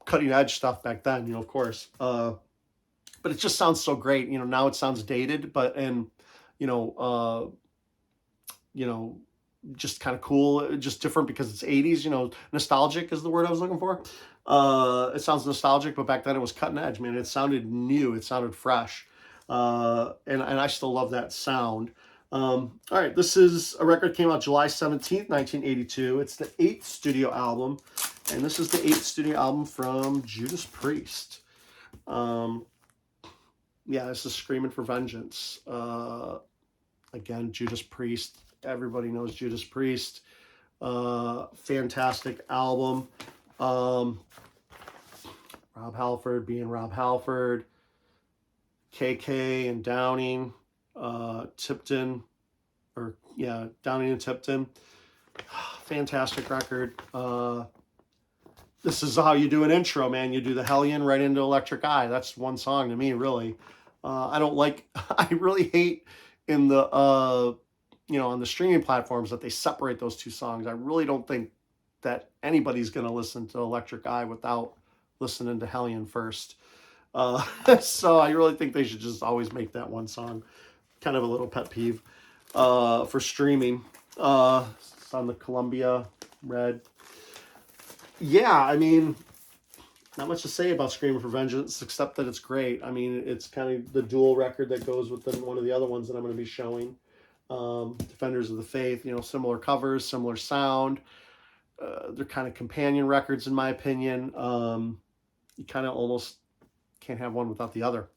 cutting edge stuff back then, of course. But it just sounds so great. Now it sounds dated, but, just kind of cool, just different because it's 80s, nostalgic is the word I was looking for. It sounds nostalgic, but back then it was cutting edge, man. It sounded new, it sounded fresh. And I still love that sound. All right, this is a record came out July 17th, 1982. It's the 8th studio album, and this is the 8th studio album from Judas Priest. Yeah, this is Screaming for Vengeance. Again, Judas Priest. Everybody knows Judas Priest. Fantastic album. Rob Halford being Rob Halford. KK and Downing. Tipton. Downing and Tipton. Fantastic record. This is how you do an intro, man. You do the Hellion right into Electric Eye. That's one song to me, really. I really hate in the, on the streaming platforms that they separate those two songs. I really don't think that anybody's going to listen to Electric Eye without listening to Hellion first. So I really think they should just always make that one song. Kind of a little pet peeve for streaming. It's on the Columbia Red. Yeah, I mean, not much to say about Screaming for Vengeance, except that it's great. I mean, it's kind of the dual record that goes with one of the other ones that I'm going to be showing. Defenders of the Faith, similar covers, similar sound. They're kind of companion records, in my opinion. You kind of almost can't have one without the other.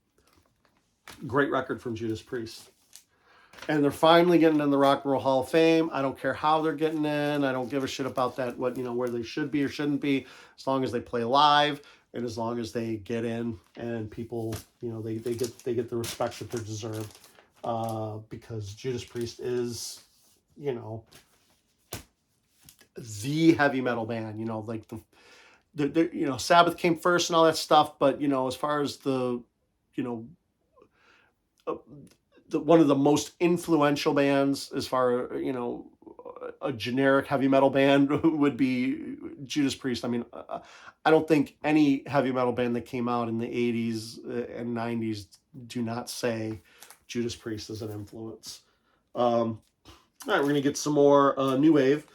Great record from Judas Priest. And they're finally getting in the Rock and Roll Hall of Fame. I don't care how they're getting in. I don't give a shit about that, where they should be or shouldn't be, as long as they play live and as long as they get in and people, they get the respect that they're deserved. Because Judas Priest is, the heavy metal band, like the Sabbath came first and all that stuff. But, as far as one of the most influential bands, as far a generic heavy metal band would be Judas Priest. I mean, I don't think any heavy metal band that came out in the 80s and 90s do not say Judas Priest is an influence. All right, we're going to get some more new wave.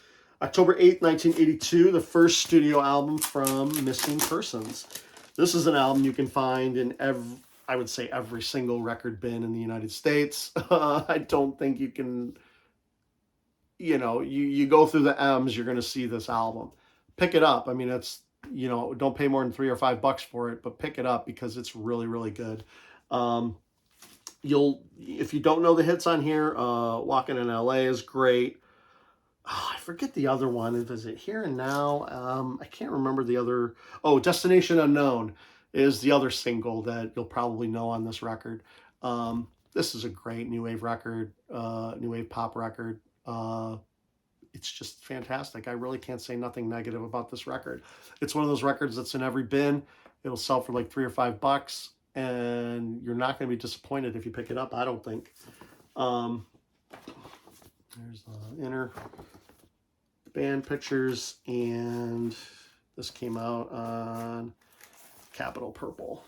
October 8th, 1982, the first studio album from Missing Persons. This is an album you can find in every single record bin in the United States. I don't think you can, you go through the M's, you're going to see this album. Pick it up. I mean, it's, don't pay more than $3 or $5 for it, but pick it up because it's really, really good. If you don't know the hits on here, Walking in LA is great. I forget the other one. Is it Here and Now? I can't remember the other. Oh, Destination Unknown is the other single that you'll probably know on this record. This is a great new wave record, new wave pop record. It's just fantastic. I really can't say nothing negative about this record. It's one of those records that's in every bin. It'll sell for like $3 or $5, and you're not going to be disappointed if you pick it up, I don't think. There's the inner band pictures, and this came out on Capitol Purple,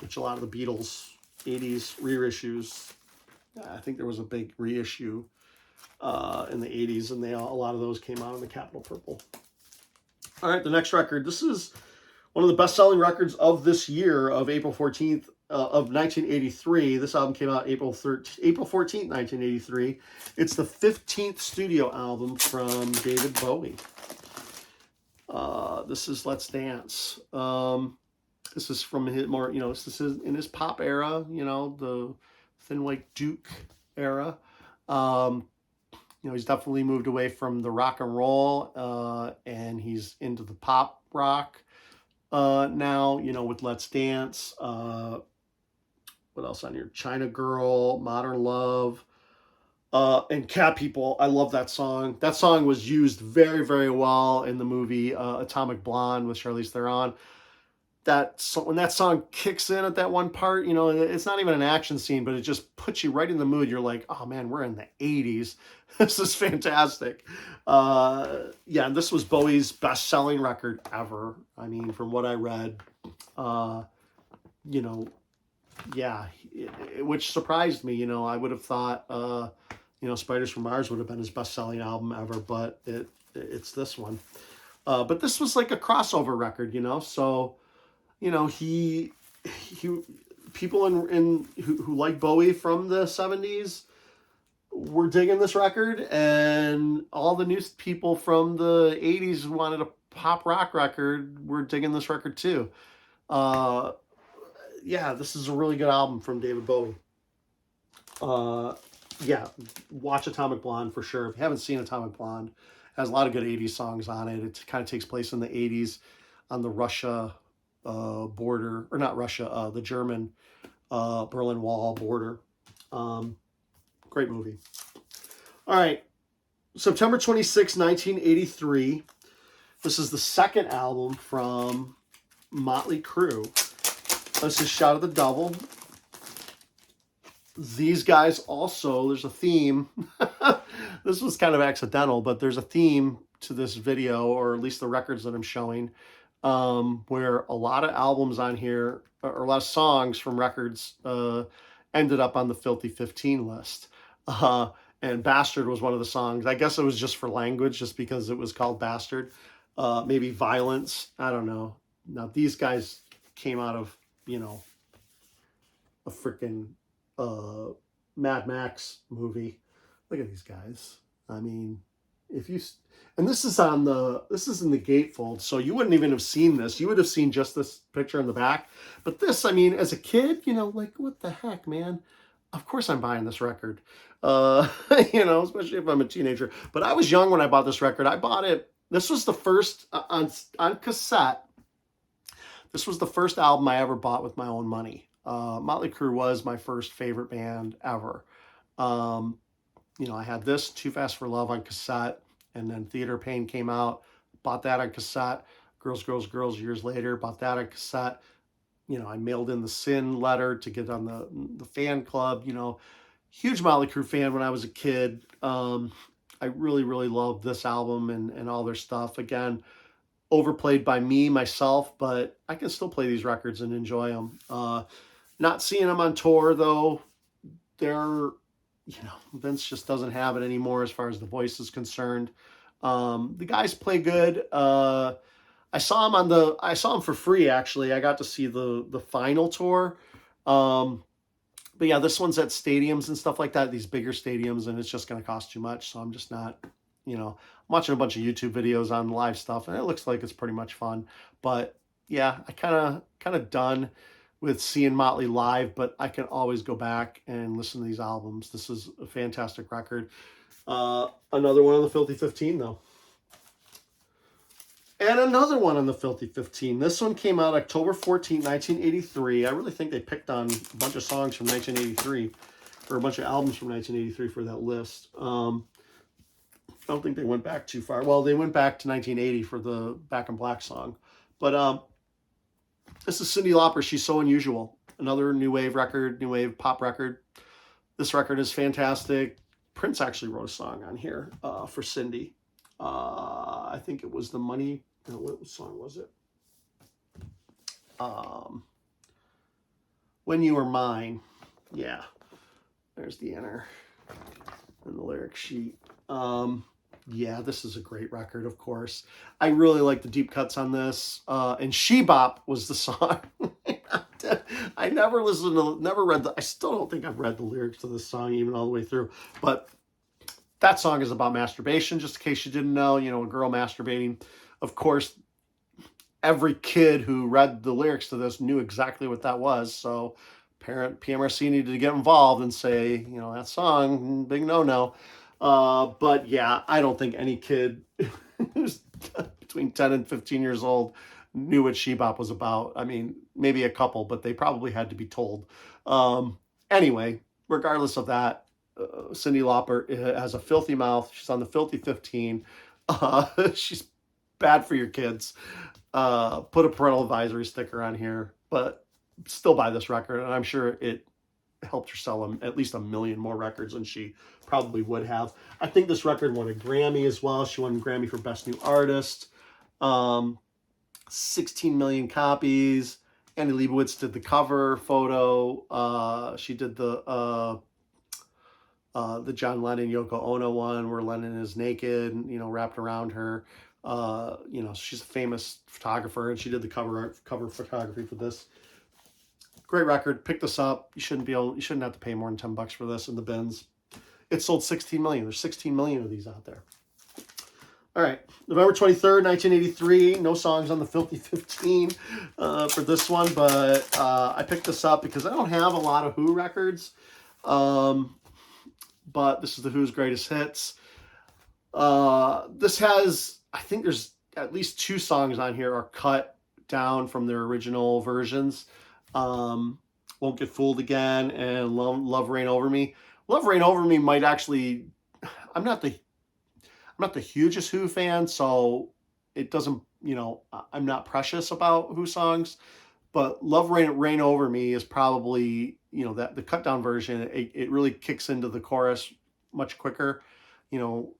which a lot of the Beatles 80s reissues, I think there was a big reissue in the 80s, and a lot of those came out in the Capitol Purple. All right, the next record. This is one of the best-selling records of this year, of April 14th, of 1983. This album came out April 14th, 1983. It's the 15th studio album from David Bowie. This is Let's Dance. This is from his more, this is in his pop era, the Thin White Duke era. He's definitely moved away from the rock and roll, and he's into the pop rock now, with Let's Dance. What else on here? China Girl, Modern Love, and Cat People. I love that song. That song was used very, very well in the movie Atomic Blonde with Charlize Theron. When that song kicks in at that one part, it's not even an action scene, but it just puts you right in the mood. You're like, oh man, we're in the 80s. This is fantastic. This was Bowie's best-selling record ever. I mean, from what I read, which surprised me. I would have thought, Spiders from Mars would have been his best-selling album ever, but it's this one. But this was like a crossover record, so, he people who like Bowie from the 70s were digging this record, and all the new people from the 80s who wanted a pop rock record were digging this record too. This is a really good album from David Bowie. Watch Atomic Blonde for sure. If you haven't seen Atomic Blonde, it has a lot of good 80s songs on it. It kind of takes place in the 80s on the Russia border, or not Russia, the German Berlin Wall border. Great movie. All right, September 26, 1983. This is the second album from Motley Crue. This is Shout of the Devil. These guys also, there's a theme. this was kind of accidental, but there's a theme to this video, or at least the records that I'm showing, where a lot of albums on here, or a lot of songs from records, ended up on the Filthy 15 list. Uh, and Bastard was one of the songs. I guess it was just for language, just because it was called Bastard. Maybe Violence. I don't know. Now, these guys came out of, a freaking Mad Max movie. Look at these guys. I mean, if you, and this is in the gatefold, so you wouldn't even have seen this. You would have seen just this picture in the back. But this, I mean, as a kid, like, what the heck, man? Of course I'm buying this record. Especially if I'm a teenager. But I was young when I bought this record. I bought it. This was the first on cassette. This was the first album I ever bought with my own money. Motley Crue was my first favorite band ever. I had this, Too Fast for Love, on cassette, and then Theater Pain came out, bought that on cassette. Girls, Girls, Girls years later, bought that on cassette. I mailed in the Sin letter to get on the fan club. Huge Motley Crue fan when I was a kid. I really, really loved this album and all their stuff. Again, overplayed by me, myself, but I can still play these records and enjoy them. Not seeing them on tour, though, Vince just doesn't have it anymore as far as the voice is concerned. The guys play good. I saw him for free, actually. I got to see the final tour. But yeah, this one's at stadiums and stuff like that, these bigger stadiums, and it's just going to cost too much. So I'm just not, I'm watching a bunch of YouTube videos on live stuff, and it looks like it's pretty much fun. But yeah, I kind of done with seeing Motley live, but I can always go back and listen to these albums. This is a fantastic record. Another one on the Filthy 15, though. And another one on the Filthy 15. This one came out October 14, 1983. I really think they picked on a bunch of songs from 1983, or a bunch of albums from 1983 for that list. I don't think they went back too far. Well, they went back to 1980 for the Back in Black song. But this is Cyndi Lauper, She's So Unusual. Another new wave record, new wave pop record. This record is fantastic. Prince actually wrote a song on here for Cyndi. I think it was the Money. What song was it? When You Were Mine. Yeah. There's the inner and the lyric sheet. Yeah, this is a great record, of course. I really like the deep cuts on this. And She Bop was the song. I never read I still don't think I've read the lyrics to this song even all the way through. But that song is about masturbation, just in case you didn't know, a girl masturbating. Of course, every kid who read the lyrics to this knew exactly what that was. So PMRC needed to get involved and say, that song, big no-no. But yeah, I don't think any kid who's between 10 and 15 years old knew what She Bop was about. I mean, maybe a couple, but they probably had to be told. Anyway, regardless of that, Cyndi Lauper has a filthy mouth. She's on the Filthy 15. She's bad for your kids. Put a parental advisory sticker on here, but still buy this record, and I'm sure it helped her sell at least 1 million more records than she probably would have. I think this record won a Grammy as well. She won a Grammy for Best New Artist. 16 million copies. Annie Leibovitz did the cover photo. She did the John Lennon Yoko Ono one where Lennon is naked, wrapped around her. She's a famous photographer, and she did the cover photography for this. Great record. Pick this up. You shouldn't have to pay more than $10 for this in the bins. It sold 16 million. There's 16 million of these out there. All right, November 23rd, 1983. No songs on the Filthy 15 for this one, but I picked this up because I don't have a lot of Who records. But this is the Who's greatest hits. This has, I think there's at least 2 songs on here are cut down from their original versions. Won't Get Fooled Again and Love Reign Over Me. Love Reign Over Me might actually, I'm not the hugest Who fan, so it doesn't, I'm not precious about Who songs, but Love Reign Over Me is probably, that the cut down version, it really kicks into the chorus much quicker.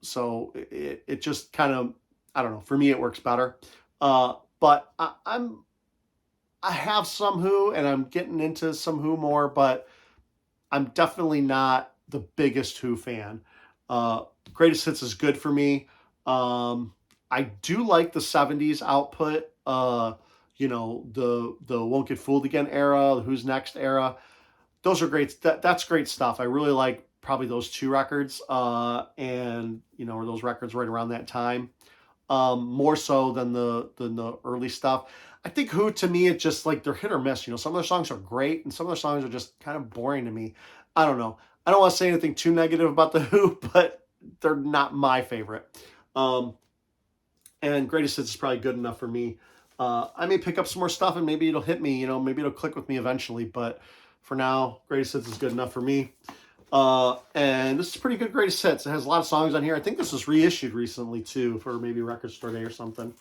so it just kind of, I don't know, for me it works better. But I have some Who, and I'm getting into some Who more, but I'm definitely not the biggest Who fan. Greatest Hits is good for me. I do like the 70s output, the Won't Get Fooled Again era, the Who's Next era. Those are great. That's great stuff. I really like probably those two records, and or those records right around that time, more so than the early stuff. I think Who, to me, it's just like they're hit or miss. Some of their songs are great, and some of their songs are just kind of boring to me. I don't know. I don't want to say anything too negative about the Who, but they're not my favorite. And Greatest Hits is probably good enough for me. I may pick up some more stuff, and maybe it'll hit me. Maybe it'll click with me eventually. But for now, Greatest Hits is good enough for me. And this is pretty good Greatest Hits. It has a lot of songs on here. I think this was reissued recently too, for maybe Record Store Day or something.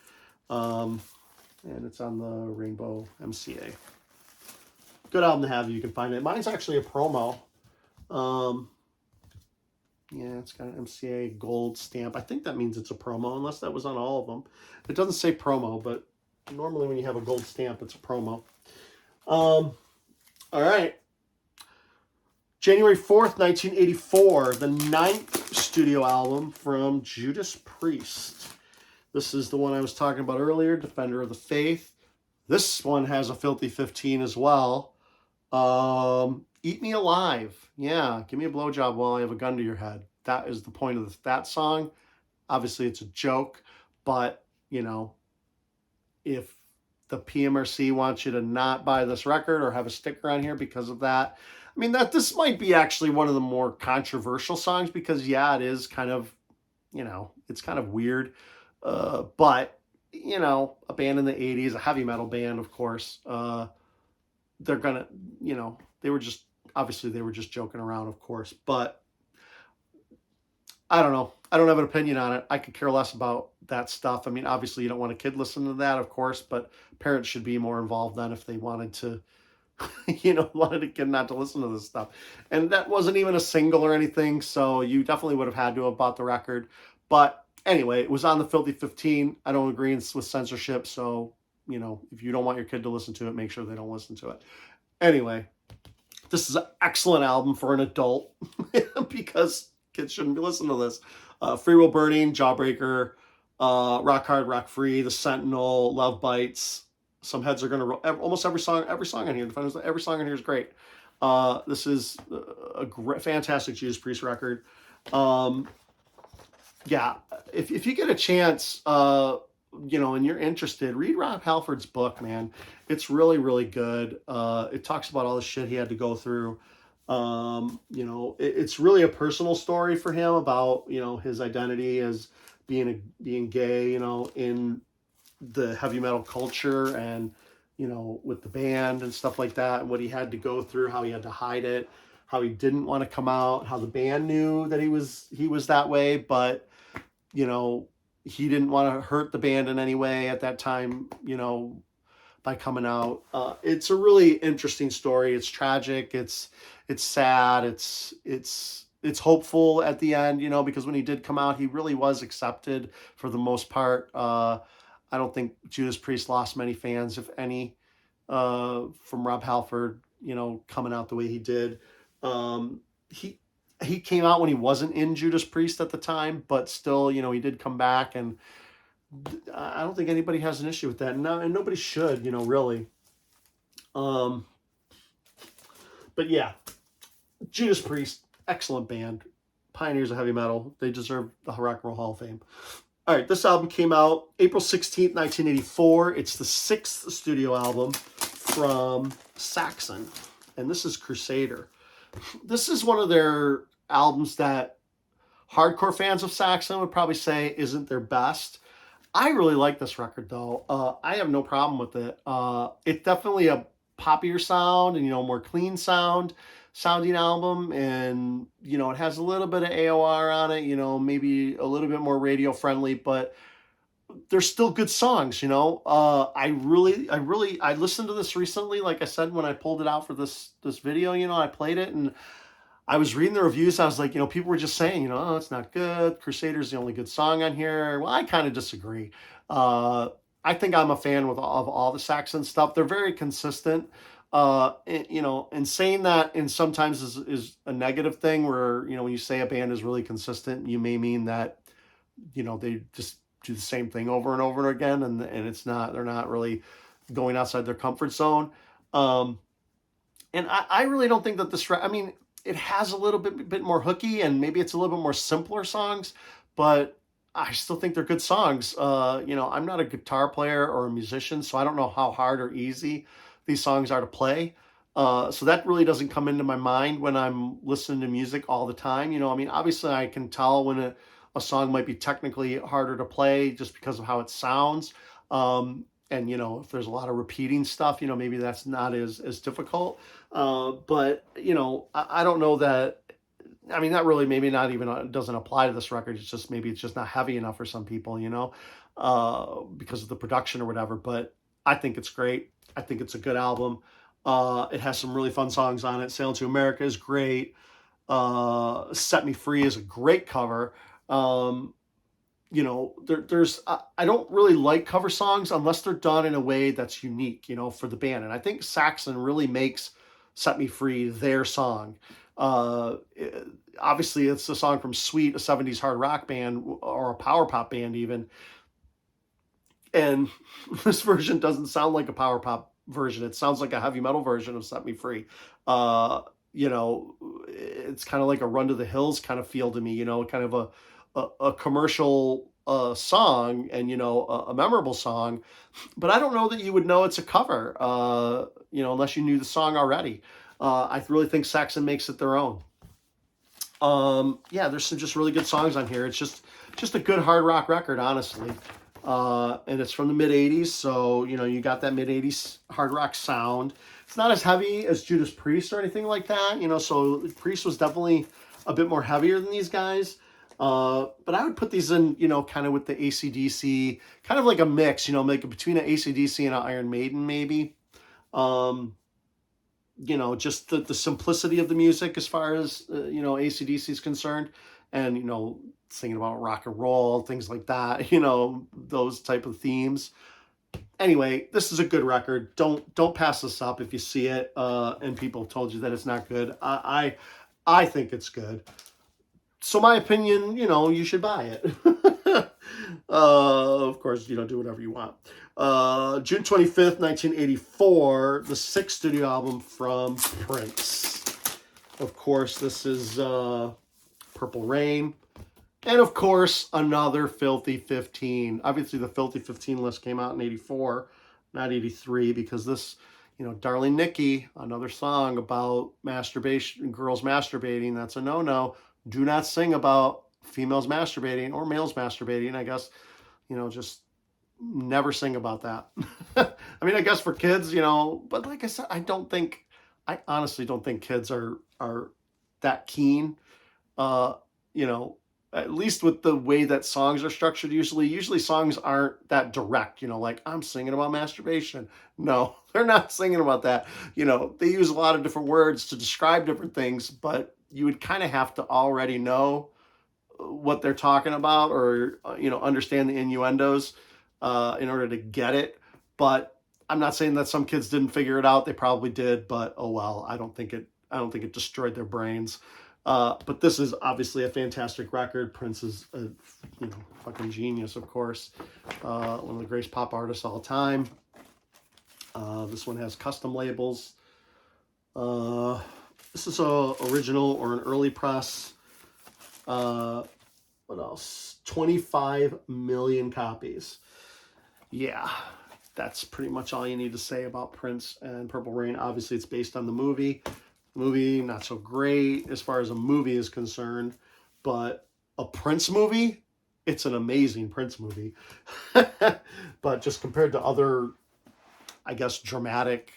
And it's on the Rainbow MCA. Good album to have. You can find it. Mine's actually a promo. Yeah, it's got an MCA gold stamp. I think that means it's a promo, unless that was on all of them. It doesn't say promo, but normally when you have a gold stamp, it's a promo. All right. January 4th, 1984, the 9th studio album from Judas Priest. This is the one I was talking about earlier, Defender of the Faith. This one has a Filthy 15 as well. Eat Me Alive. Yeah, give me a blowjob while I have a gun to your head. That is the point of that song. Obviously, it's a joke, but, if the PMRC wants you to not buy this record or have a sticker on here because of that, I mean, this might be actually one of the more controversial songs because, yeah, it is kind of, it's kind of weird. But, a band in the 80s, a heavy metal band, of course, they're going to, they were just joking around, of course. But I don't know. I don't have an opinion on it. I could care less about that stuff. I mean, obviously you don't want a kid listening to that, of course, but parents should be more involved then if they wanted to, wanted a kid not to listen to this stuff. And that wasn't even a single or anything, so you definitely would have had to have bought the record. But anyway, it was on the Filthy 15. I don't agree with censorship, so, if you don't want your kid to listen to it, make sure they don't listen to it. Anyway, this is an excellent album for an adult because kids shouldn't be listening to this. Free Will Burning, Jawbreaker, Rock Hard, Rock Free, The Sentinel, Love Bites. Some heads are going to roll. Almost every song on here. Every song on here is great. This is a fantastic Judas Priest record. Yeah, if you get a chance, and you're interested, read Rob Halford's book, man. It's really, really good. It talks about all the shit he had to go through. It's really a personal story for him about, his identity as being gay, in the heavy metal culture and, with the band and stuff like that, and what he had to go through, how he had to hide it, how he didn't want to come out, how the band knew that he was that way, but, he didn't want to hurt the band in any way at that time, by coming out. It's a really interesting story. It's tragic. It's sad. It's hopeful at the end, because when he did come out, he really was accepted for the most part. I don't think Judas Priest lost many fans, if any, from Rob Halford, coming out the way he did. He came out when he wasn't in Judas Priest at the time, but still, he did come back, and I don't think anybody has an issue with that. No, and nobody should, really. But yeah, Judas Priest, excellent band, pioneers of heavy metal. They deserve the Rock and Roll Hall of Fame. All right, this album came out April 16th, 1984. It's the 6th studio album from Saxon, and this is Crusader. This is one of their albums that hardcore fans of Saxon would probably say isn't their best. I really like this record, though. I have no problem with it. It's definitely a poppier sound and, more clean sounding album. And, it has a little bit of AOR on it, maybe a little bit more radio friendly, but there's still good songs, I listened to this recently, like I said, when I pulled it out for this video, I played it, and I was reading the reviews. I was like, people were just saying, oh, it's not good. Crusader's the only good song on here. Well, I kind of disagree. Uh, I think I'm a fan of all the Saxon stuff. They're very consistent. And saying that and sometimes is a negative thing where, when you say a band is really consistent, you may mean that, they just do the same thing over and over again. And they're not really going outside their comfort zone. And I really don't think that it has a little bit more hooky and maybe it's a little bit more simpler songs, but I still think they're good songs. I'm not a guitar player or a musician, so I don't know how hard or easy these songs are to play. So that really doesn't come into my mind when I'm listening to music all the time. Obviously I can tell when a song might be technically harder to play just because of how it sounds. And, if there's a lot of repeating stuff, maybe that's not as difficult. But, I don't know that, that really maybe not even doesn't apply to this record. It's just, maybe it's just not heavy enough for some people, because of the production or whatever. But I think it's great. I think it's a good album. It has some really fun songs on it. Sailing to America is great. Set Me Free is a great cover. There's I don't really like cover songs unless they're done in a way that's unique, for the band. And I think Saxon really makes Set Me Free their song. Obviously, it's a song from Sweet, a 70s hard rock band or a power pop band even. And this version doesn't sound like a power pop version. It sounds like a heavy metal version of Set Me Free. It's kind of like a Run to the Hills kind of feel to me, kind of a commercial song and, a memorable song. But I don't know that you would know it's a cover, unless you knew the song already. I really think Saxon makes it their own. There's some just really good songs on here. It's just a good hard rock record, honestly. And it's from the mid-'80s, so, you got that mid-'80s hard rock sound. It's not as heavy as Judas Priest or anything like that, so Priest was definitely a bit more heavier than these guys. But I would put these in, kind of with the AC/DC, kind of like a mix, like between an AC/DC and an Iron Maiden, maybe. Just the simplicity of the music as far as, AC/DC is concerned. And, singing about rock and roll, things like that, those type of themes. Anyway, this is a good record. Don't pass this up if you see it, and people have told you that it's not good. I think it's good. So my opinion, you should buy it. Of course, do whatever you want. June 25th, 1984, the sixth studio album from Prince. Of course, this is Purple Rain. And of course, another Filthy 15. Obviously, the Filthy 15 list came out in 84, not 83, because this, Darling Nikki, another song about masturbation, girls masturbating, that's a no-no. Do not sing about females masturbating or males masturbating, I guess. Just never sing about that. I guess for kids, but like I said, I honestly don't think kids are that keen, at least with the way that songs are structured. Usually songs aren't that direct, like I'm singing about masturbation. No, they're not singing about that. They use a lot of different words to describe different things, but you would kind of have to already know what they're talking about or, understand the innuendos in order to get it. But I'm not saying that some kids didn't figure it out. They probably did, but oh well, I don't think it destroyed their brains. But this is obviously a fantastic record. Prince is a fucking genius, of course. One of the greatest pop artists of all time. This one has custom labels. This is a original or an early press. What else? 25 million copies. Yeah, that's pretty much all you need to say about Prince and Purple Rain. Obviously, it's based on the movie. Movie, not so great as far as a movie is concerned, but a Prince movie, it's an amazing Prince movie. But just compared to other, I guess, dramatic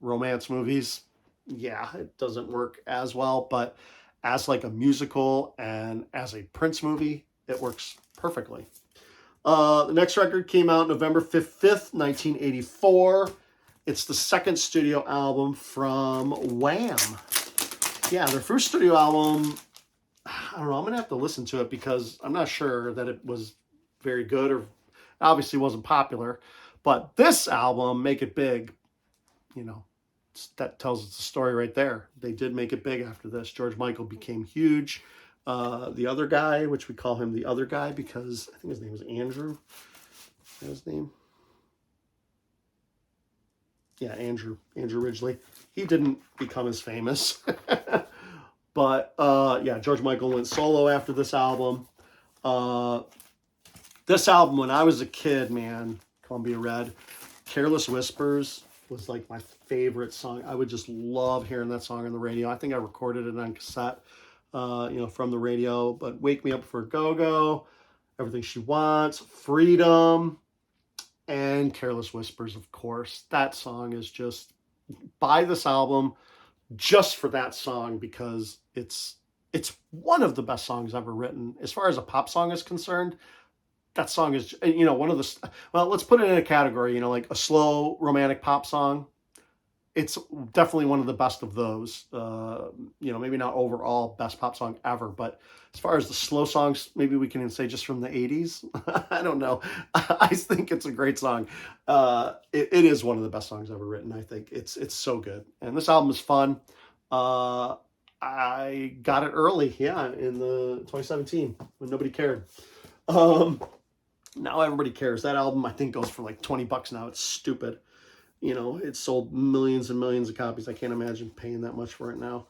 romance movies, yeah, it doesn't work as well. But as like a musical and as a Prince movie, it works perfectly. The next record came out November 5th, 1984. It's the second studio album from Wham. yeah, their first studio album, I don't know, I'm going to have to listen to it because I'm not sure that it was very good or obviously wasn't popular. But this album, Make It Big, you know, that tells us the story right there. They did make it big after this. George Michael became huge. The other guy, which we call him the other guy because I think his name was Andrew. Is that his name? Yeah, Andrew Ridgely. He didn't become as famous. But yeah, George Michael went solo after this album. This album, when I was a kid, man, Columbia Red, Careless Whispers was like my favorite song. I would just love hearing that song on the radio. I think I recorded it on cassette, from the radio. But Wake Me Up for a Go-Go, Everything She Wants, Freedom, and Careless Whispers, of course. That song is just, buy this album just for that song because it's one of the best songs ever written. As far as a pop song is concerned, that song is, one of the, well, let's put it in a category, like a slow romantic pop song. It's definitely one of the best of those. Maybe not overall best pop song ever, but as far as the slow songs, maybe we can say just from the 80s. I don't know. I think it's a great song. It is one of the best songs ever written. I think it's so good. And this album is fun. I got it early, in the 2017 when nobody cared. Now everybody cares. That album, I think, goes for like $20 now. It's stupid. It sold millions and millions of copies. I can't imagine paying that much for it now.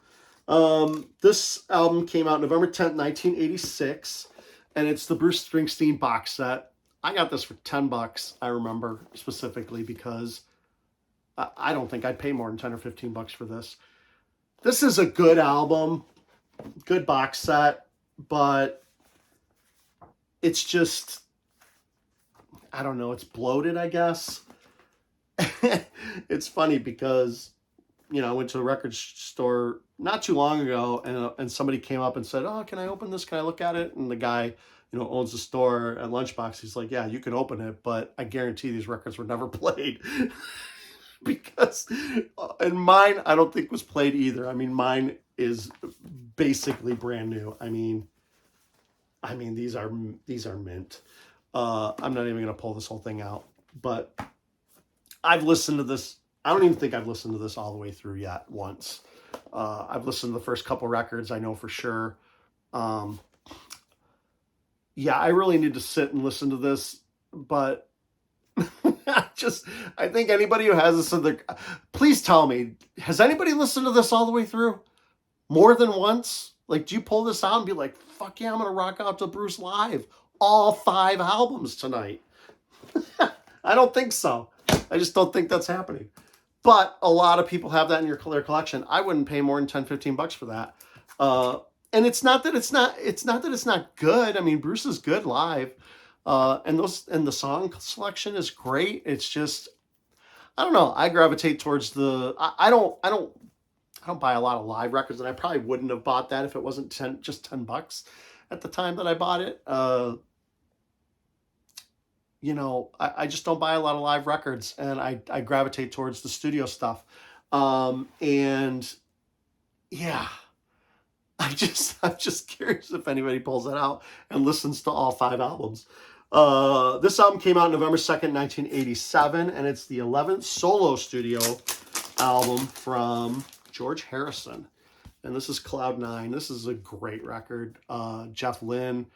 This album came out November 10th, 1986, and it's the Bruce Springsteen box set. I got this for $10, I remember specifically, because I don't think I'd pay more than 10 or $15 for this. This is a good album, good box set, but it's just, I don't know, it's bloated, I guess. It's funny because, I went to a record store not too long ago and somebody came up and said, "Oh, can I open this? Can I look at it?" And the guy, owns the store at Lunchbox. He's like, "Yeah, you can open it, but I guarantee these records were never played." Because, and mine, I don't think was played either. I mean, mine is basically brand new. I mean, these are mint. I'm not even going to pull this whole thing out, but I've listened to this. I don't even think I've listened to this all the way through yet once. I've listened to the first couple records, I know for sure. Yeah, I really need to sit and listen to this, but I think anybody who has this in their, please tell me, has anybody listened to this all the way through? More than once? Like, do you pull this out and be like, fuck yeah, I'm going to rock out to Bruce live, all 5 albums tonight? I don't think so. I just don't think that's happening. But a lot of people have that in their collection. I wouldn't pay more than $10-15 for that. And it's not that it's not good. I mean, Bruce is good live. And the song selection is great. It's just, I don't know. I gravitate towards I don't buy a lot of live records, and I probably wouldn't have bought that if it wasn't $10 at the time that I bought it. I just don't buy a lot of live records, and I gravitate towards the studio stuff. And yeah, I'm just curious if anybody pulls that out and listens to all 5 albums. This album came out November 2nd, 1987, and it's the 11th solo studio album from George Harrison. And this is Cloud 9. This is a great record. Jeff Lynne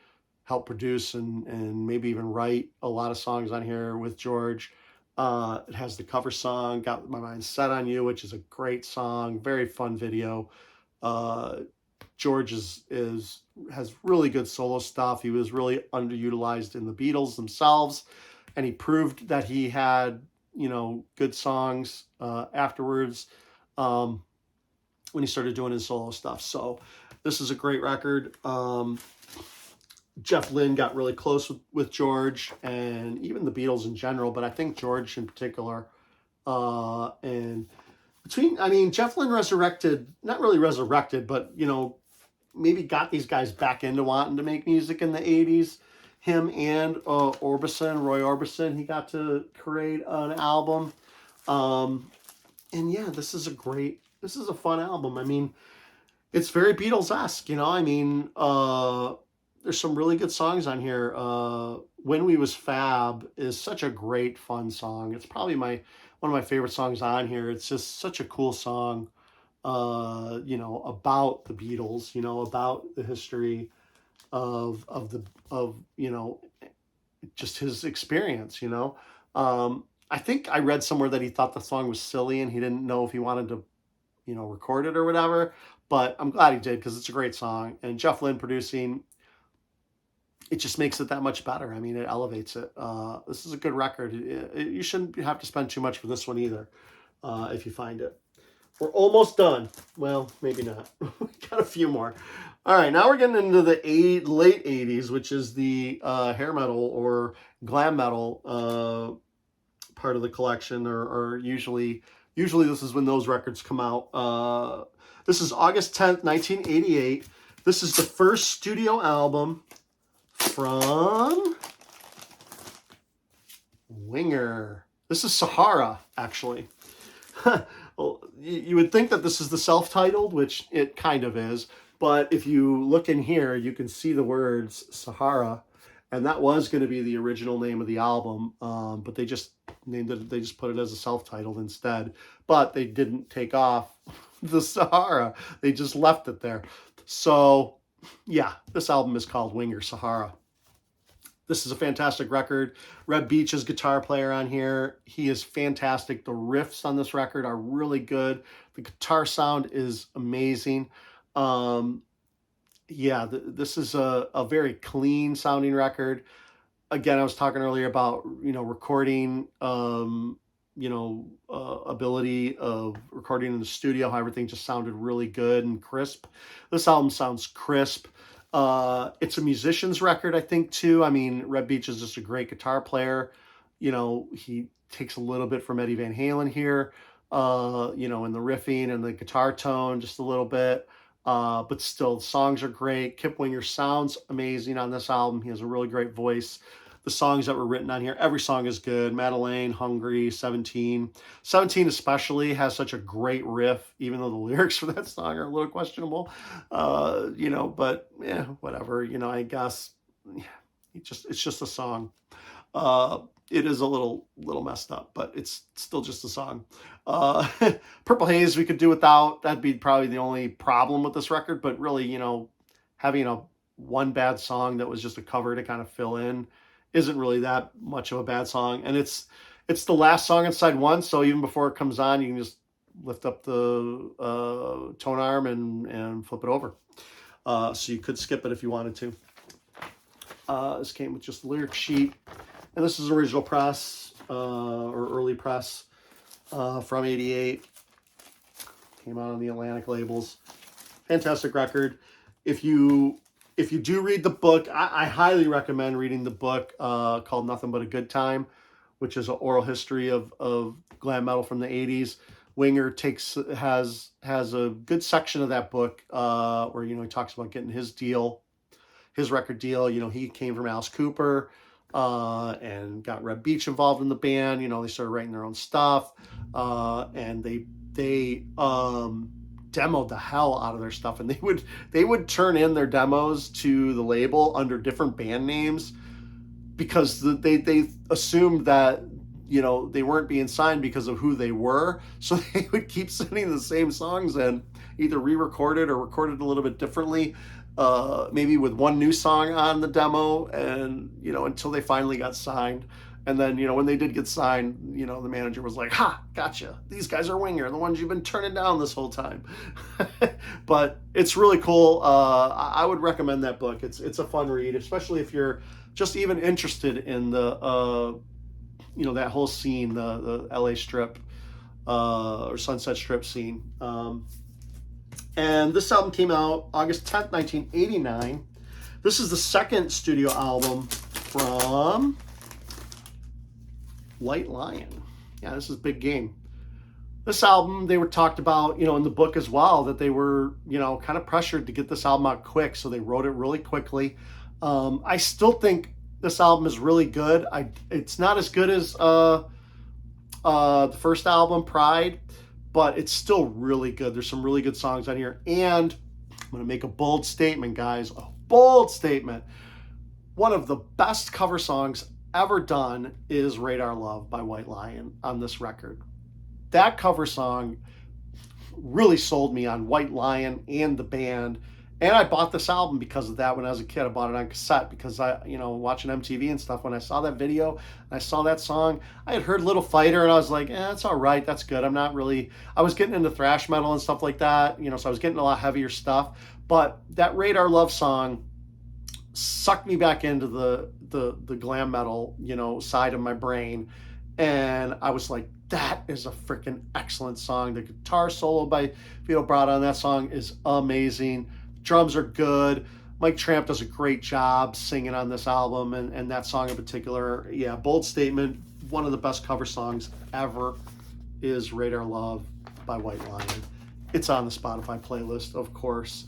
helped produce and maybe even write a lot of songs on here with George. It has the cover song, Got My Mind Set on You, which is a great song. Very fun video. George has really good solo stuff. He was really underutilized in the Beatles themselves, and he proved that he had, good songs afterwards when he started doing his solo stuff. So this is a great record. Jeff Lynne got really close with George and even the Beatles in general, but I think George in particular. And Jeff Lynne not really resurrected, but, maybe got these guys back into wanting to make music in the 80s. Him and Roy Orbison, he got to create an album. And yeah, this is a fun album. I mean, it's very Beatles-esque, you know. I mean, there's some really good songs on here. When We Was Fab is such a great, fun song. It's probably one of my favorite songs on here. It's just such a cool song, you know, about the Beatles, you know, about the history of you know, just his experience, you know. I think I read somewhere that he thought the song was silly and he didn't know if he wanted to, you know, record it or whatever. But I'm glad he did because it's a great song. And Jeff Lynne producing, it just makes it that much better. I mean, it elevates it. This is a good record. You shouldn't have to spend too much for this one either, if you find it. We're almost done. Well, maybe not. We got a few more. All right, now we're getting into the late 80s, which is the hair metal or glam metal part of the collection, or usually this is when those records come out. This is August 10th, 1988. This is the first studio album from Winger. This is Sahara, actually. Well, you would think that this is the self-titled, which it kind of is. But if you look in here, you can see the words Sahara. And that was going to be the original name of the album. But they just named it, they just put it as a self-titled instead. But they didn't take off the Sahara. They just left it there. So, yeah, this album is called Winger Sahara. This is a fantastic record. Red Beach's guitar player on here. He is fantastic. The riffs on this record are really good. The guitar sound is amazing. Yeah, this is a very clean sounding record. Again, I was talking earlier about, you know, recording, you know, ability of recording in the studio, how everything just sounded really good and crisp. This album sounds crisp. It's a musician's record, I think, too. I mean, Red Beach is just a great guitar player. You know, he takes a little bit from Eddie Van Halen here, you know, in the riffing and the guitar tone, just a little bit. But still, the songs are great. Kip Winger sounds amazing on this album. He has a really great voice. The songs that were written on here, every song is good. Madeleine, Hungry, 17. 17 especially has such a great riff, even though the lyrics for that song are a little questionable. You know, but yeah, whatever. You know, I guess it's just a song. It is a little messed up, but it's still just a song. Purple Haze we could do without. That'd be probably the only problem with this record, but really, you know, having one bad song that was just a cover to kind of fill in isn't really that much of a bad song. And it's the last song in side one, so even before it comes on, you can just lift up the tone arm and flip it over. So you could skip it if you wanted to. This came with just the lyric sheet. And this is original press, or early press, from 88. Came out on the Atlantic labels. Fantastic record. If you do read the book, I highly recommend reading the book called Nothing But a Good Time, which is an oral history of glam metal from the 80s. Winger has a good section of that book where, you know, he talks about getting his record deal. You know, he came from Alice Cooper. And got Red Beach involved in the band. You know, they started writing their own stuff, and they demoed the hell out of their stuff, and they would turn in their demos to the label under different band names because they assumed that, you know, they weren't being signed because of who they were, so they would keep sending the same songs in, either re-recorded or recorded a little bit differently. Maybe with one new song on the demo, and, you know, until they finally got signed. And then, you know, when they did get signed, you know, the manager was like, "Ha, gotcha. These guys are Winger, the ones you've been turning down this whole time." But it's really cool. I would recommend that book. It's a fun read, especially if you're just even interested in the, you know, that whole scene, the LA Strip, or Sunset Strip scene. And this album came out August 10th, 1989. This is the second studio album from White Lion. Yeah, this is big game. This album, they were talked about, you know, in the book as well, that they were, you know, kind of pressured to get this album out quick, so they wrote it really quickly. I still think this album is really good. It's not as good as the first album, Pride, but it's still really good. There's some really good songs on here. And I'm going to make a bold statement, guys. A bold statement. One of the best cover songs ever done is Radar Love by White Lion on this record. That cover song really sold me on White Lion and the band. And I bought this album because of that when I was a kid. I bought it on cassette because watching MTV and stuff, when I saw that video and I saw that song, I had heard Little Fighter and I was like, it's all right. That's good. I was getting into thrash metal and stuff like that, so I was getting a lot heavier stuff. But that Radar Love song sucked me back into the glam metal, side of my brain. And I was like, that is a freaking excellent song. The guitar solo by Vito Bratta on that song is amazing. Drums are good. Mike Tramp does a great job singing on this album, and that song in particular. Yeah, bold statement. One of the best cover songs ever is Radar Love by White Lion. It's on the Spotify playlist, of course.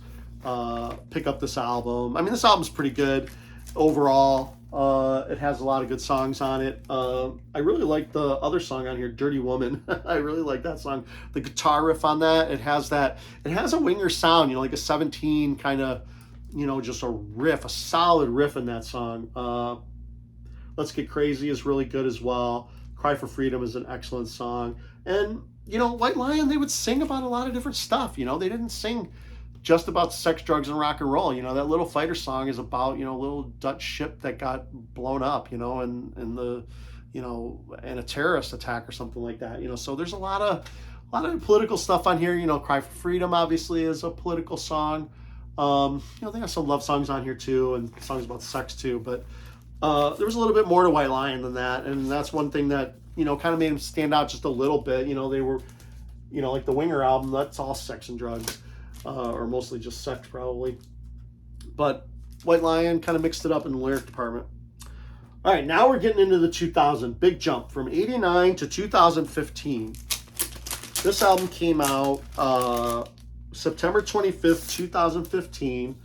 Pick up this album. I mean, this album's pretty good overall. It has a lot of good songs on it. I really like the other song on here, Dirty Woman. I really like that song. The guitar riff on that, it has a winger sound, like a 17 kind of, just a riff, a solid riff in that song. Let's Get Crazy is really good as well. Cry for Freedom is an excellent song. And, White Lion, they would sing about a lot of different stuff. They didn't sing just about sex, drugs, and rock and roll. That Little Fighter song is about, a little Dutch ship that got blown up, and a terrorist attack or something like that. So there's a lot of political stuff on here. Cry for Freedom obviously is a political song. They have some love songs on here too, and songs about sex too. But there was a little bit more to White Lion than that, and that's one thing that kind of made them stand out just a little bit. They were, like the Winger album, that's all sex and drugs. Or mostly just sex probably. But White Lion kind of mixed it up in the lyric department. All right, now we're getting into the 2000. Big jump from 89 to 2015. This album came out September 25th, 2015.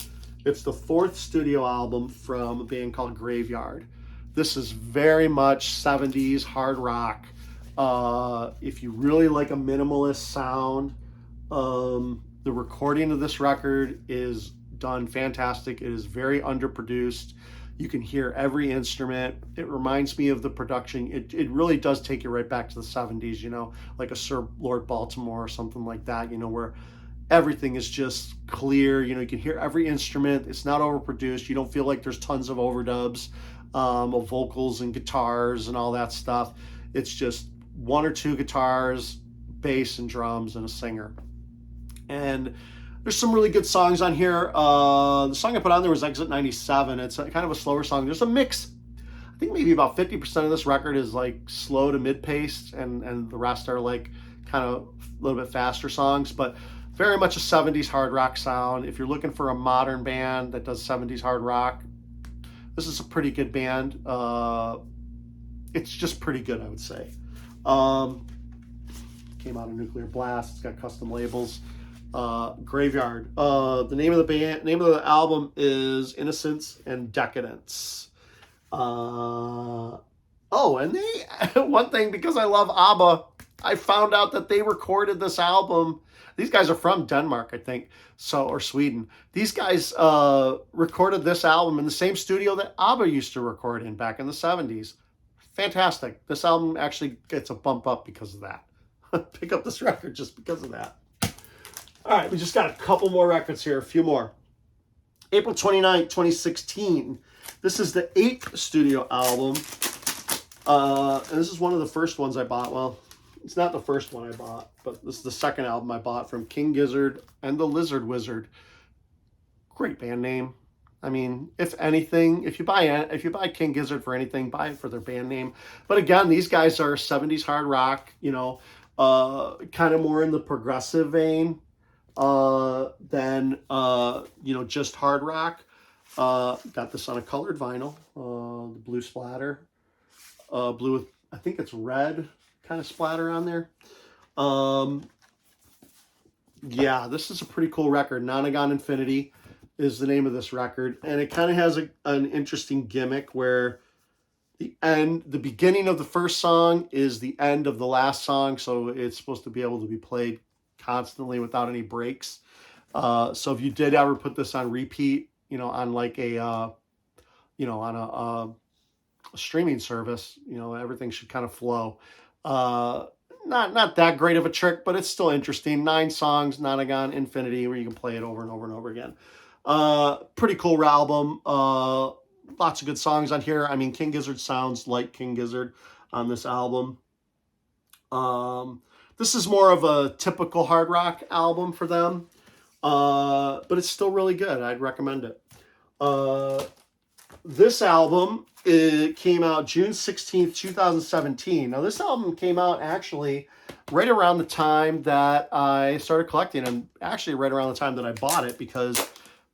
It's the fourth studio album from a band called Graveyard. This is very much 70s hard rock. If you really like a minimalist sound, the recording of this record is done fantastic. It is very underproduced. You can hear every instrument. It reminds me of the production. It really does take you right back to the 70s, like a Sir Lord Baltimore or something like that, where everything is just clear. You can hear every instrument. It's not overproduced. You don't feel like there's tons of overdubs of vocals and guitars and all that stuff. It's just one or two guitars, bass and drums, and a singer. And there's some really good songs on here. The song I put on there was Exit 97. It's kind of a slower song. There's a mix. I think maybe about 50% of this record is like slow to mid-paced, and the rest are like kind of a little bit faster songs, but very much a 70s hard rock sound. If you're looking for a modern band that does 70s hard rock, this is a pretty good band. It's just pretty good, I would say. Came out of Nuclear Blast. It's got custom labels. Graveyard. The name of the album is Innocence and Decadence. And one thing, because I love ABBA, I found out that they recorded this album. These guys are from Denmark, I think, or Sweden. These guys recorded this album in the same studio that ABBA used to record in back in the 70s. Fantastic. This album actually gets a bump up because of that. Pick up this record just because of that. All right, we just got a couple more records here, a few more. April 29th, 2016. This is the 8th studio album. And this is one of the first ones I bought. Well, it's not the first one I bought, but this is the second album I bought from King Gizzard and the Lizard Wizard. Great band name. I mean, if anything, if you buy King Gizzard for anything, buy it for their band name. But again, these guys are 70s hard rock, kind of more in the progressive vein than just hard rock. Got this on a colored vinyl, the blue splatter, blue with, I think it's red kind of splatter on there. Yeah, this is a pretty cool record. Nonagon Infinity is the name of this record, and it kind of has an interesting gimmick where the beginning of the first song is the end of the last song, so it's supposed to be able to be played constantly without any breaks. So if you did ever put this on repeat, on like a, on a streaming service, everything should kind of flow. Not that great of a trick, but it's still interesting. 9 songs, Nonagon Infinity, where you can play it over and over and over again. Pretty cool album. Lots of good songs on here. I mean, King Gizzard sounds like King Gizzard on this album. This is more of a typical hard rock album for them, but it's still really good. I'd recommend it. This album, it came out June 16th, 2017. Now, this album came out actually right around the time that I started collecting, and actually right around the time that I bought it, because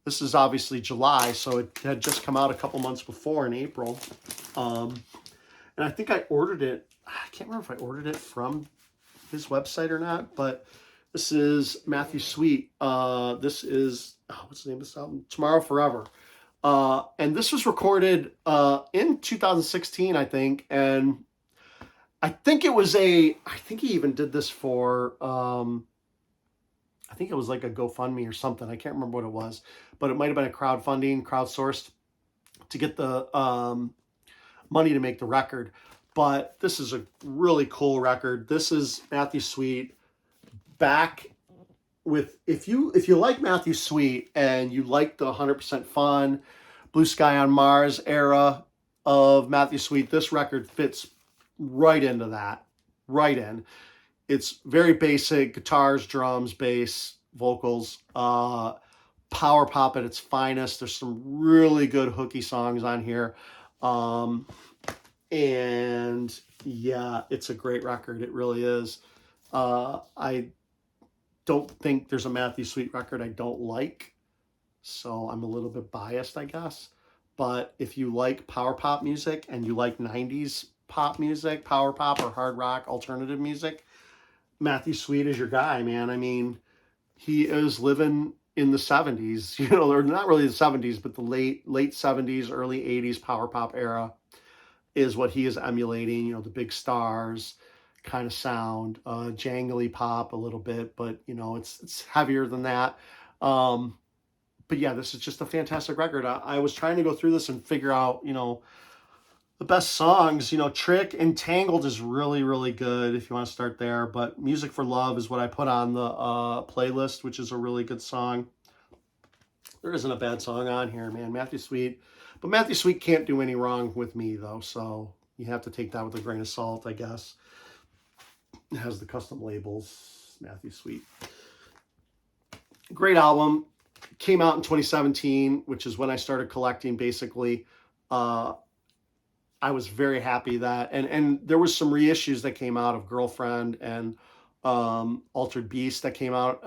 this is obviously July, so it had just come out a couple months before in April. And I think I ordered it. I can't remember if I ordered it from his website or not, but this is Matthew Sweet. This is, what's the name of this album? Tomorrow Forever. And this was recorded in 2016, I think. And I think I think he even did this for, I think it was like a GoFundMe or something. I can't remember what it was, but it might have been a crowdsourced to get the money to make the record. But this is a really cool record. This is Matthew Sweet back with, if you like Matthew Sweet and you like the 100% Fun, Blue Sky on Mars era of Matthew Sweet, this record fits right into that. Right in. It's very basic, guitars, drums, bass, vocals, power pop at its finest. There's some really good hooky songs on here. And yeah, it's a great record. It really is. I don't think there's a Matthew Sweet record I don't like, so I'm a little bit biased, I guess. But if you like power pop music and you like 90s pop music, power pop or hard rock alternative music, Matthew Sweet is your guy, man. I mean, he is living in the 70s, or not really the 70s, but the late 70s, early 80s power pop era is what he is emulating, the big stars kind of sound, jangly pop a little bit, but it's heavier than that. But yeah, this is just a fantastic record. I was trying to go through this and figure out, the best songs. Trick, Entangled is really, really good if you want to start there, but Music for Love is what I put on the playlist, which is a really good song. There isn't a bad song on here, man. Matthew Sweet. But Matthew Sweet can't do any wrong with me, though, so you have to take that with a grain of salt, I guess. It has the custom labels, Matthew Sweet. Great album. Came out in 2017, which is when I started collecting, basically. I was very happy that, and there was some reissues that came out of Girlfriend and Altered Beast that came out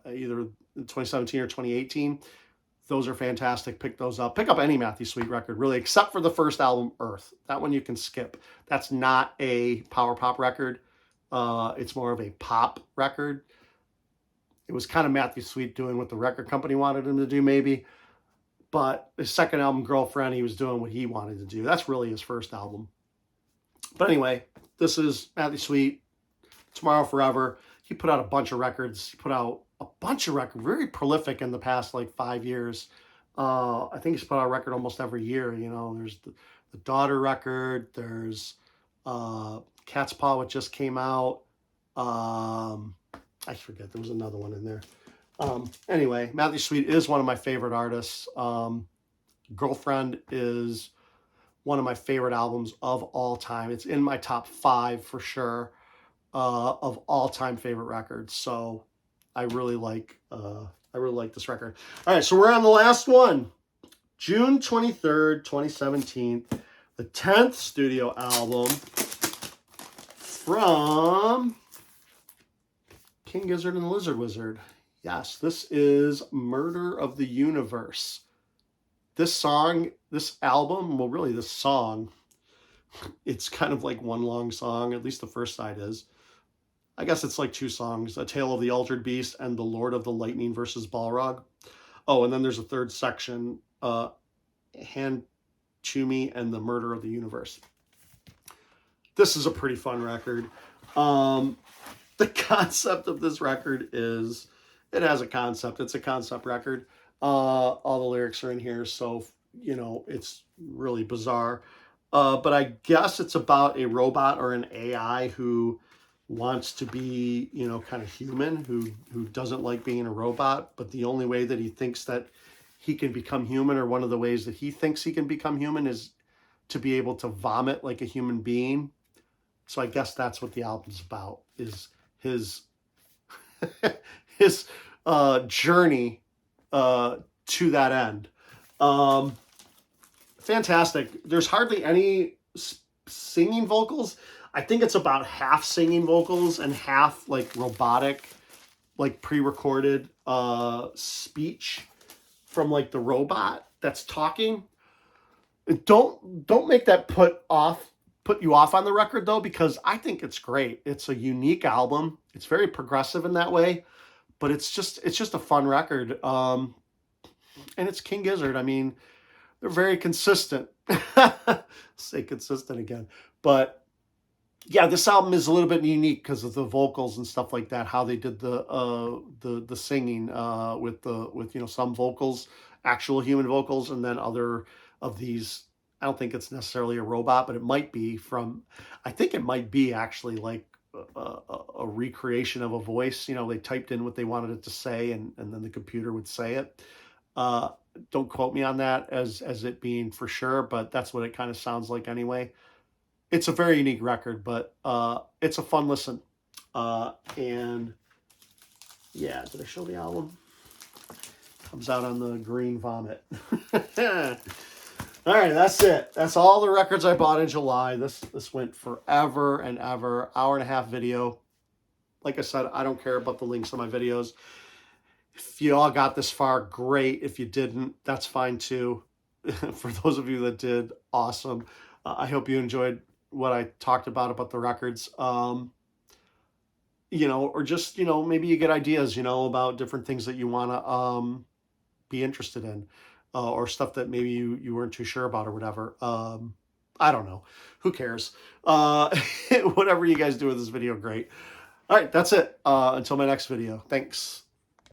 either 2017 or 2018. Those are fantastic. Pick those up. Pick up any Matthew Sweet record, really, except for the first album, Earth. That one you can skip. That's not a power pop record. It's more of a pop record. It was kind of Matthew Sweet doing what the record company wanted him to do, maybe. But his second album, Girlfriend, he was doing what he wanted to do. That's really his first album. But anyway, this is Matthew Sweet, Tomorrow Forever. He put out a bunch of records. He put out a bunch of records, very prolific in the past 5 years. I think he's put out a record almost every year. There's the Daughter record. There's Cat's Paw, which just came out. I forget, there was another one in there. Anyway, Matthew Sweet is one of my favorite artists. Girlfriend is one of my favorite albums of all time. It's in my top 5 for sure of all-time favorite records. So I really like this record. All right, so we're on the last one. June 23rd, 2017, the 10th studio album from King Gizzard and the Lizard Wizard. Yes, this is Murder of the Universe. This album, well, really this song, it's kind of like one long song, at least the first side is. I guess it's like 2 songs, A Tale of the Altered Beast and The Lord of the Lightning versus Balrog. Oh, and then there's a third section, Hand to Me and The Murder of the Universe. This is a pretty fun record. The concept of this record is it has a concept. It's a concept record. All the lyrics are in here, so you know it's really bizarre. But I guess it's about a robot or an AI who wants to be, you know, kind of human, who doesn't like being a robot, but the only way that he thinks that he can become human, or one of the ways that he thinks he can become human, is to be able to vomit like a human being. So I guess that's what the album's about, is his his journey to that end. Um, Fantastic. There's hardly any singing vocals. I think it's about half singing vocals and half like robotic, like pre-recorded speech from like the robot that's talking. Don't make that put you off on the record though, because I think it's great. It's a unique album. It's very progressive in that way, but it's just a fun record. And it's King Gizzard. I mean, they're very consistent. Say consistent again, but yeah, this album is a little bit unique because of the vocals and stuff like that. How they did the singing with you know some vocals, actual human vocals, and then other of these. I don't think it's necessarily a robot, but it might be from. I think it might be actually like a recreation of a voice. You know, they typed in what they wanted it to say, and then the computer would say it. Uh, don't quote me on that as it being for sure, but that's what it kind of sounds like anyway. It's a very unique record, but it's a fun listen. And yeah, did I show the album? Comes out on the green vomit. All right, that's it. That's all the records I bought in July. This went forever and ever. Hour-and-a-half video. Like I said, I don't care about the links to my videos. If you all got this far, great. If you didn't, that's fine too. For those of you that did, awesome. I hope you enjoyed what I talked about the records. You know, or just, you know, maybe you get ideas, you know, about different things that you want to be interested in, or stuff that maybe you weren't too sure about or whatever. I don't know. Who cares? Whatever you guys do with this video, great. All right, that's it. Until my next video. Thanks.